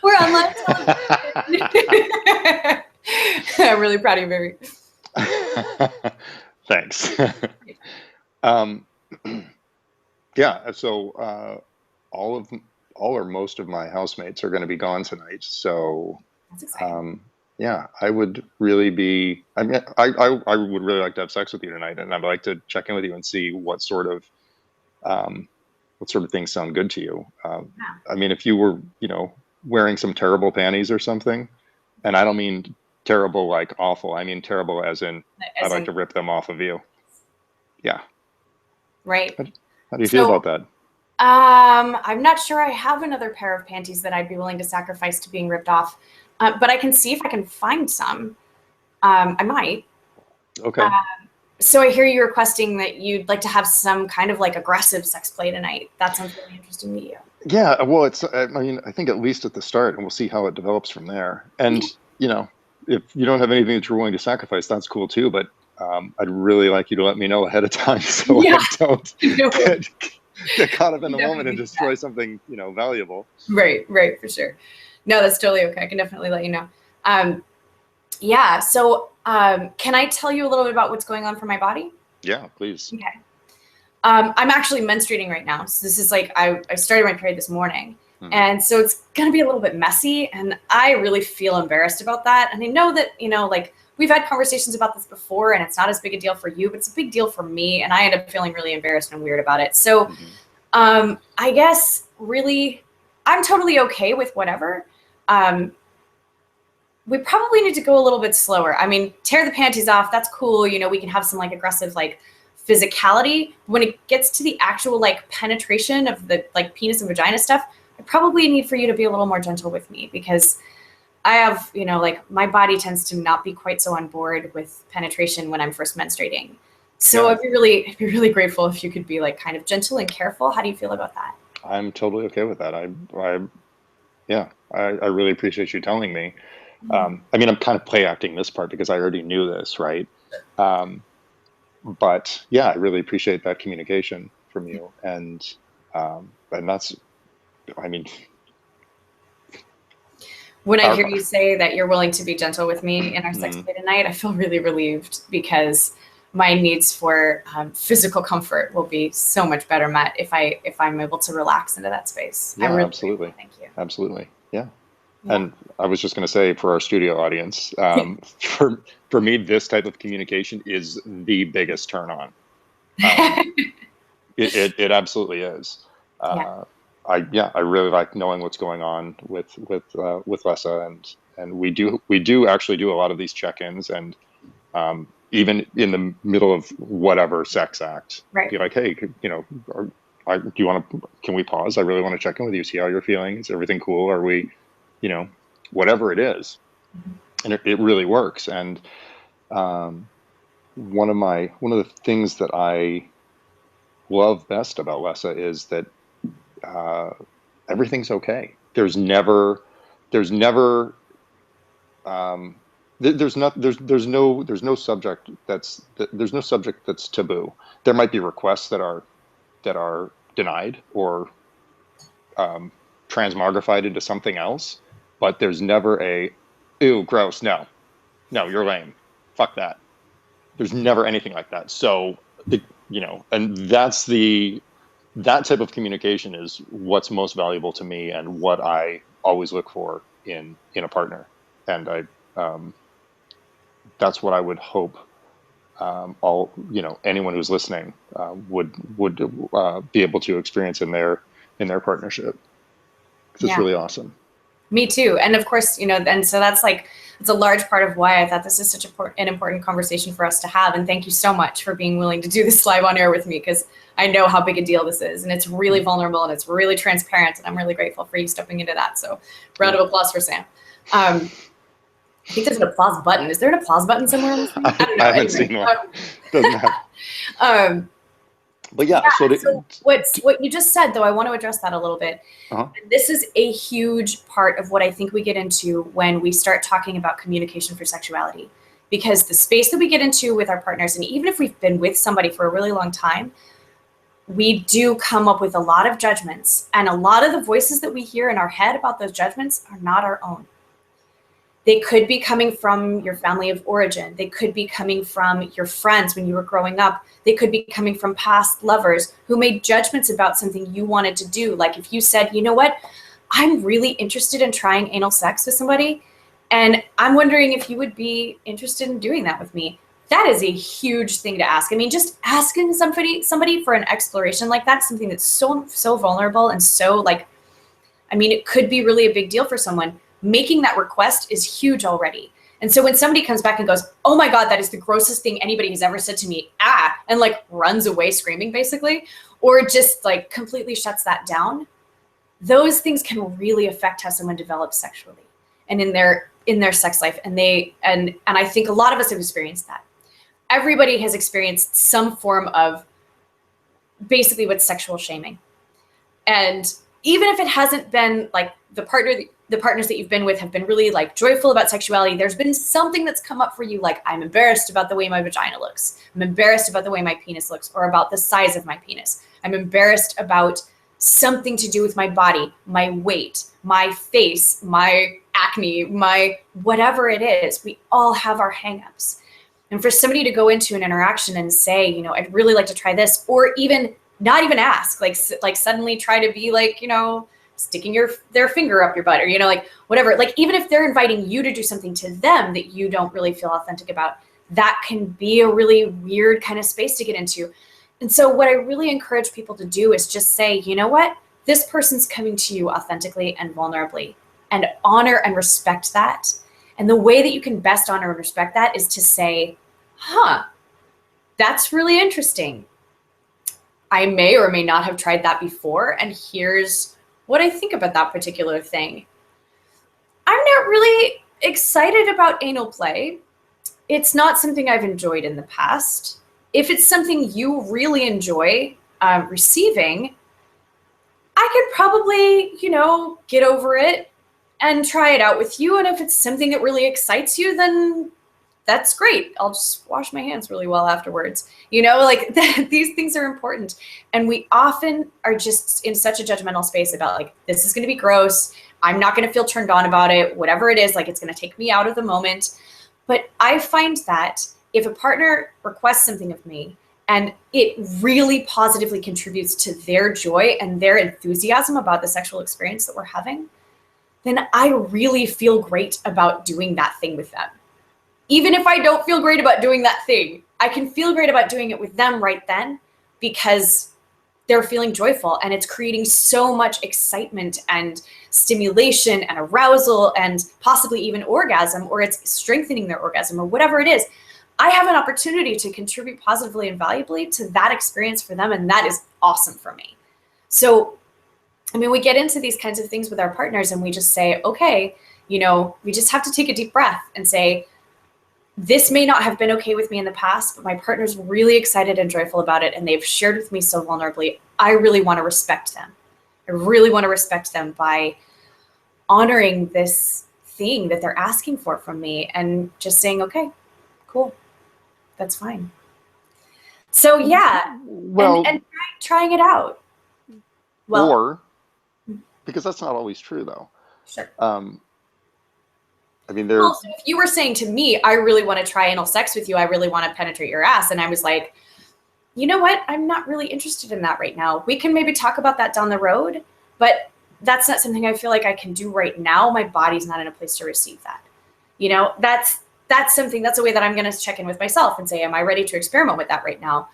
We're on live television. I'm really proud of you, baby. Thanks. Yeah. So all or most of my housemates are going to be gone tonight. So that's exciting. Yeah, I would really be. I mean, I would really like to have sex with you tonight, and I'd like to check in with you and see what sort of things sound good to you. I mean, if you were, wearing some terrible panties or something, and I don't mean terrible like awful. I mean terrible as in I'd like to rip them off of you. Yeah. Right. How do you feel about that? I'm not sure I have another pair of panties that I'd be willing to sacrifice to being ripped off, but I can see if I can find some. I might. Okay. So I hear you requesting that you'd like to have some kind of like aggressive sex play tonight. That sounds really interesting to you. Yeah, well, I think at least at the start, and we'll see how it develops from there. And, if you don't have anything that you're willing to sacrifice, that's cool too. But I'd really like you to let me know ahead of time so I don't get caught up in the moment and destroy something, valuable. Right, for sure. No, that's totally okay. I can definitely let you know. Yeah, so can I tell you a little bit about what's going on for my body? Yeah, please. Okay. I'm actually menstruating right now. So this is like, I started my period this morning. And so it's going to be a little bit messy. And I really feel embarrassed about that. And I know that, like we've had conversations about this before, and it's not as big a deal for you, but it's a big deal for me, and I end up feeling really embarrassed and weird about it. So I guess really, I'm totally okay with whatever. We probably need to go a little bit slower. I mean, tear the panties off, that's cool. You know, we can have some like aggressive like physicality. When it gets to the actual like penetration of the like penis and vagina stuff, I probably need for you to be a little more gentle with me, because I have, you know, like my body tends to not be quite so on board with penetration when I'm first menstruating. So I'd be really grateful if you could be like kind of gentle and careful. How do you feel about that? I'm totally okay with that. I really appreciate you telling me. I mean, I'm kind of play acting this part because I already knew this, right? But yeah, I really appreciate that communication from you, and that's, I mean, when I hear you say that you're willing to be gentle with me in our sex play tonight, I feel really relieved, because my needs for physical comfort will be so much better met if I'm able to relax into that space. Yeah, I'm really absolutely. grateful. Thank you. Absolutely. Yeah. And I was just going to say, for our studio audience, for me, this type of communication is the biggest turn on. It absolutely is. I really like knowing what's going on with Lessa, and we do actually do a lot of these check-ins, and even in the middle of whatever sex act, be like, hey, you know, do you want to? Can we pause? I really want to check in with you, see how you're feeling. Is everything cool? Are we, you know, whatever it is, and it really works. And one of the things that I love best about Lessa is that everything's okay. There's no subject that's taboo. There might be requests that are denied or transmogrified into something else, but there's never a, ew, gross, no, you're lame, fuck that. There's never anything like that. So, and that type of communication is what's most valuable to me, and what I always look for in a partner. And that's what I would hope anyone who's listening would be able to experience in their partnership. It's really awesome. Me too. And of course, and so that's it's a large part of why I thought this is such an important conversation for us to have. And thank you so much for being willing to do this live on air with me, because I know how big a deal this is, and it's really vulnerable, and it's really transparent, and I'm really grateful for you stepping into that. So round of applause for Sam. I think there's an applause button. Is there an applause button somewhere on this thing? I don't know. I haven't seen one. Doesn't matter. But yeah, so what you just said, though, I want to address that a little bit. And this is a huge part of what I think we get into when we start talking about communication for sexuality, because the space that we get into with our partners, and even if we've been with somebody for a really long time, we do come up with a lot of judgments, and a lot of the voices that we hear in our head about those judgments are not our own. They could be coming from your family of origin. They could be coming from your friends when you were growing up. They could be coming from past lovers who made judgments about something you wanted to do. Like if you said, you know what, I'm really interested in trying anal sex with somebody, and I'm wondering if you would be interested in doing that with me. That is a huge thing to ask. I mean, just asking somebody for an exploration like that, something that's so vulnerable and so it could be really a big deal for someone. Making that request is huge already. And so when somebody comes back and goes, oh my God, that is the grossest thing anybody has ever said to me, and runs away screaming basically, or just completely shuts that down, those things can really affect how someone develops sexually and in their sex life. And I think a lot of us have experienced that. Everybody has experienced some form of basically what's sexual shaming. And even if it hasn't been the partners that you've been with have been really joyful about sexuality, there's been something that's come up for you, I'm embarrassed about the way my vagina looks. I'm embarrassed about the way my penis looks, or about the size of my penis. I'm embarrassed about something to do with my body, my weight, my face, my acne, my whatever it is. We all have our hangups. And for somebody to go into an interaction and say, I'd really like to try this, or even not even ask, suddenly try to be sticking their finger up your butt, or, like whatever, like even if they're inviting you to do something to them that you don't really feel authentic about, that can be a really weird kind of space to get into. And so what I really encourage people to do is just say, you know what, this person's coming to you authentically and vulnerably, and honor and respect that. And the way that you can best honor and respect that is to say, that's really interesting. I may or may not have tried that before, and here's what I think about that particular thing. I'm not really excited about anal play. It's not something I've enjoyed in the past. If it's something you really enjoy receiving, I could probably, get over it and try it out with you. And if it's something that really excites you, then that's great. I'll just wash my hands really well afterwards. These things are important. And we often are just in such a judgmental space about like, this is going to be gross. I'm not going to feel turned on about it. Whatever it is, like it's going to take me out of the moment. But I find that if a partner requests something of me and it really positively contributes to their joy and their enthusiasm about the sexual experience that we're having, then I really feel great about doing that thing with them. Even if I don't feel great about doing that thing, I can feel great about doing it with them right then because they're feeling joyful, and it's creating so much excitement and stimulation and arousal and possibly even orgasm, or it's strengthening their orgasm or whatever it is. I have an opportunity to contribute positively and valuably to that experience for them, and that is awesome for me. So, we get into these kinds of things with our partners and we just say, okay, we just have to take a deep breath and say, this may not have been okay with me in the past, but my partner's really excited and joyful about it, and they've shared with me so vulnerably. I really want to respect them. I really want to respect them by honoring this thing that they're asking for from me and just saying, okay, cool, that's fine. So yeah, Well, and trying it out. Well, or, because that's not always true though. sure. There. So if you were saying to me, I really want to try anal sex with you, I really want to penetrate your ass, and I was like, you know what? I'm not really interested in that right now. We can maybe talk about that down the road, but that's not something I feel like I can do right now. My body's not in a place to receive that. That's something, that's a way that I'm going to check in with myself and say, am I ready to experiment with that right now?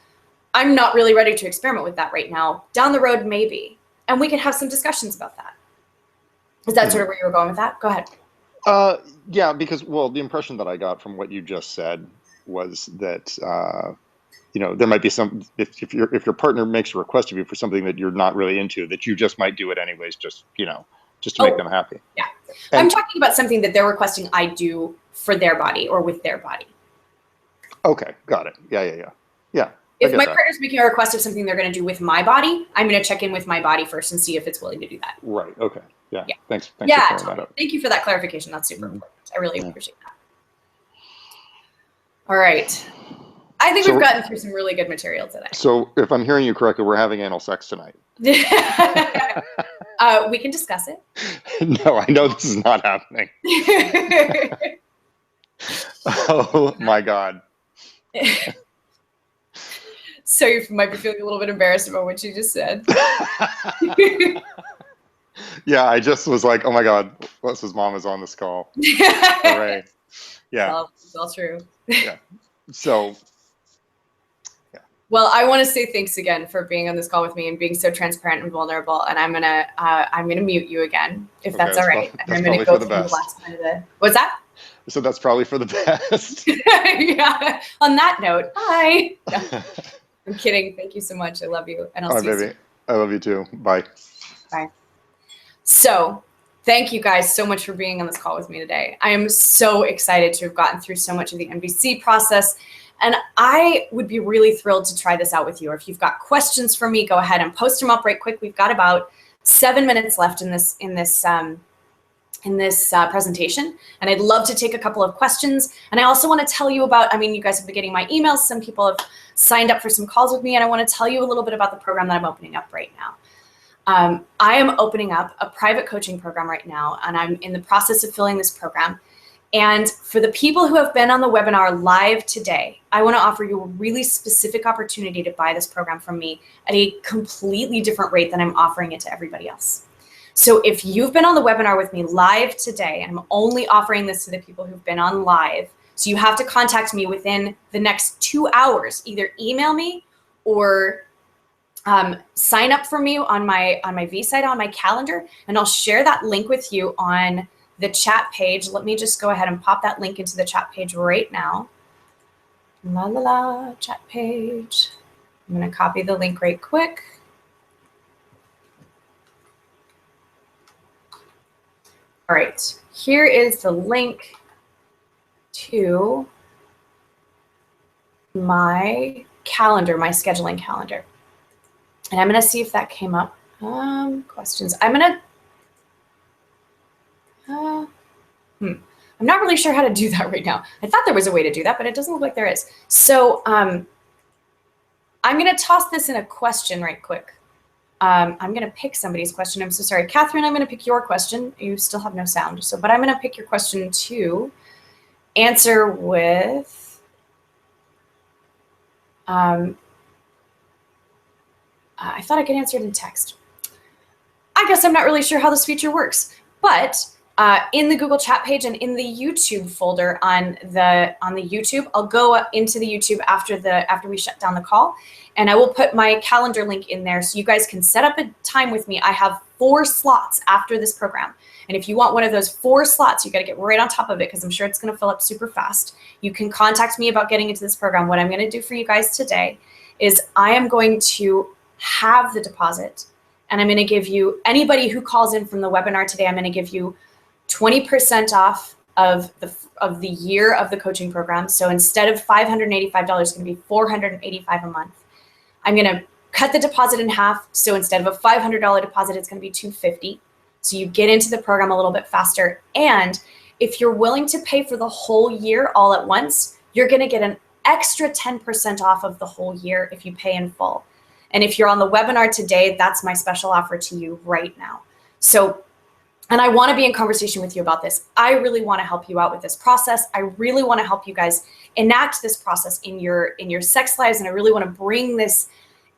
I'm not really ready to experiment with that right now. Down the road, maybe. And we can have some discussions about that. Is that sort of where you were going with that? Go ahead. Yeah, because, the impression that I got from what you just said was that, there might be some, if your partner makes a request of you for something that you're not really into, that you just might do it anyways, just to make them happy. Yeah. I'm talking about something that they're requesting I do for their body or with their body. Okay, got it. Yeah. If my partner's making a request of something they're going to do with my body, I'm going to check in with my body first and see if it's willing to do that. Right. Okay. Yeah. Thanks for clearing that up. Thank you for that clarification. That's super important. I really appreciate that. All right. I think we've gotten through some really good material today. So if I'm hearing you correctly, we're having anal sex tonight. We can discuss it. No, I know this is not happening. Oh my God. So you might be feeling a little bit embarrassed about what you just said. Yeah, I just was like, oh my God, Les's mom is on this call. Hooray. Yeah. It's all true. Yeah. So, yeah. Well, I want to say thanks again for being on this call with me and being so transparent and vulnerable. And I'm gonna mute you again if that's all right. And I'm gonna go through the last part of the. What's that? So that's probably for the best. Yeah. On that note, bye. No, I'm kidding. Thank you so much. I love you, and I'll see you soon. I love you too. Bye. Bye. So, thank you guys so much for being on this call with me today. I am so excited to have gotten through so much of the NVC process, and I would be really thrilled to try this out with you. Or if you've got questions for me, go ahead and post them up right quick. We've got about 7 minutes left in this presentation, and I'd love to take a couple of questions. And I also want to tell you about, you guys have been getting my emails. Some people have signed up for some calls with me, and I want to tell you a little bit about the program that I'm opening up right now. I am opening up a private coaching program right now, and I'm in the process of filling this program. And for the people who have been on the webinar live today, I want to offer you a really specific opportunity to buy this program from me at a completely different rate than I'm offering it to everybody else. So if you've been on the webinar with me live today, and I'm only offering this to the people who've been on live, so you have to contact me within the next 2 hours, either email me or sign up for me on my V-site on my calendar, and I'll share that link with you on the chat page. Let me just go ahead and pop that link into the chat page right now. La la la, chat page. I'm gonna copy the link right quick. All right, here is the link to my calendar, my scheduling calendar. And I'm gonna see if that came up. Questions. I'm not really sure how to do that right now. I thought there was a way to do that, but it doesn't look like there is. So I'm gonna toss this in a question right quick. I'm gonna pick somebody's question. I'm so sorry. Catherine, I'm gonna pick your question. You still have no sound, but I'm gonna pick your question to answer with, I thought I could answer it in text. I guess I'm not really sure how this feature works, but in the Google chat page and in the YouTube folder on the YouTube, I'll go into the YouTube after we shut down the call, and I will put my calendar link in there so you guys can set up a time with me. I have 4 slots after this program, and if you want one of those 4 slots, you got to get right on top of it because I'm sure it's going to fill up super fast. You can contact me about getting into this program. What I'm going to do for you guys today is I am going to have the deposit, and I'm going to give you, anybody who calls in from the webinar today, I'm going to give you 20% off of the year of the coaching program. So instead of $585, it's going to be $485 a month. I'm going to cut the deposit in half. So instead of a $500 deposit, it's going to be $250. So you get into the program a little bit faster. And if you're willing to pay for the whole year all at once, you're going to get an extra 10% off of the whole year if you pay in full. And if you're on the webinar today, that's my special offer to you right now. So, and I want to be in conversation with you about this. I really want to help you out with this process. I really want to help you guys enact this process in your sex lives. And I really want to bring this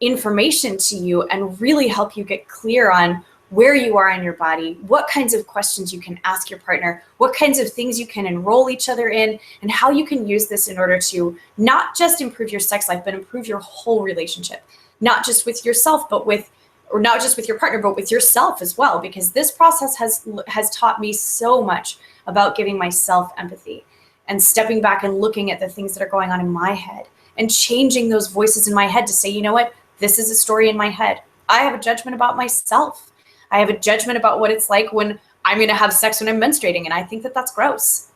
information to you and really help you get clear on where you are in your body, what kinds of questions you can ask your partner, what kinds of things you can enroll each other in, and how you can use this in order to not just improve your sex life, but improve your whole relationship, not just with yourself, but with, or not just with your partner, but with yourself as well, because this process has taught me so much about giving myself empathy and stepping back and looking at the things that are going on in my head and changing those voices in my head to say, you know what, this is a story in my head. I have a judgment about myself. I have a judgment about what it's like when I'm going to have sex when I'm menstruating, and I think that that's gross.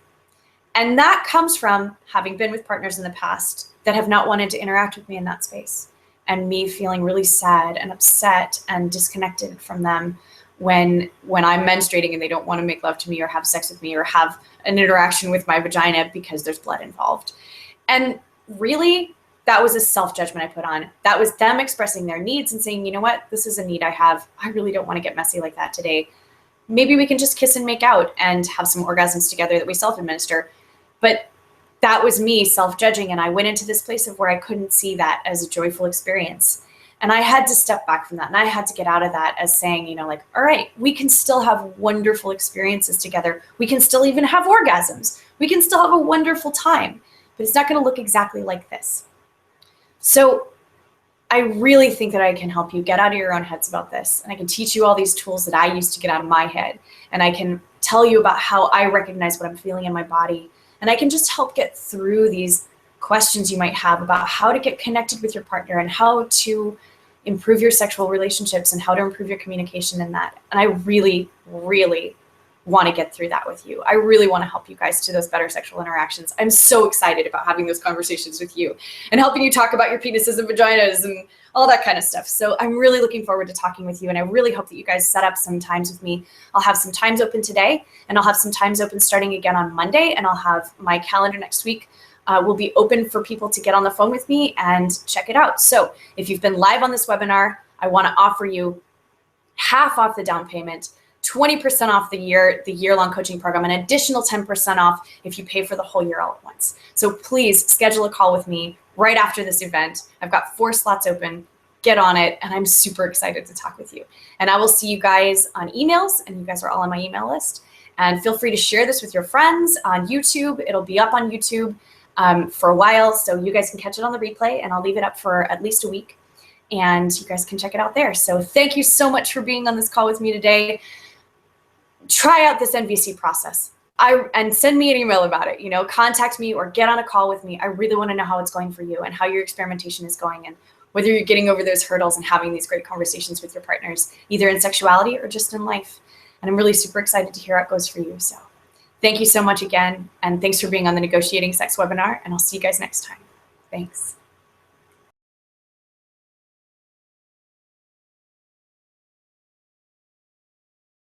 And that comes from having been with partners in the past that have not wanted to interact with me in that space, and me feeling really sad and upset and disconnected from them when I'm menstruating and they don't want to make love to me or have sex with me or have an interaction with my vagina because there's blood involved. And really, that was a self-judgment I put on. That was them expressing their needs and saying, you know what, this is a need I have. I really don't want to get messy like that today. Maybe we can just kiss and make out and have some orgasms together that we self-administer. But that was me self-judging, and I went into this place of where I couldn't see that as a joyful experience. And I had to step back from that, and I had to get out of that as saying, you know, like, all right, we can still have wonderful experiences together. We can still even have orgasms. We can still have a wonderful time, but it's not going to look exactly like this. So I really think that I can help you get out of your own heads about this, and I can teach you all these tools that I used to get out of my head, and I can tell you about how I recognize what I'm feeling in my body. And I can just help get through these questions you might have about how to get connected with your partner and how to improve your sexual relationships and how to improve your communication in that. And I really, really want to get through that with you. I really want to help you guys to those better sexual interactions. I'm so excited about having those conversations with you and helping you talk about your penises and vaginas and all that kind of stuff. So I'm really looking forward to talking with you, and I really hope that you guys set up some times with me. I'll have some times open today, and I'll have some times open starting again on Monday, and I'll have my calendar next week will be open for people to get on the phone with me and check it out. So if you've been live on this webinar, I want to offer you half off the down payment, 20% off the year-long coaching program, an additional 10% off if you pay for the whole year all at once. So please schedule a call with me right after this event. I've got 4 slots open. get on it. And I'm super excited to talk with you. And I will see you guys on emails, and you guys are all on my email list. And feel free to share this with your friends on YouTube. It'll be up on YouTube for a while, so you guys can catch it on the replay, and I'll leave it up for at least a week, and you guys can check it out there. So thank you so much for being on this call with me today. Try out this NVC process. And send me an email about it. Contact me or get on a call with me. I really want to know how it's going for you and how your experimentation is going, and whether you're getting over those hurdles and having these great conversations with your partners, either in sexuality or just in life. And I'm really super excited to hear how it goes for you. So thank you so much again. And thanks for being on the Negotiating Sex webinar. And I'll see you guys next time. Thanks.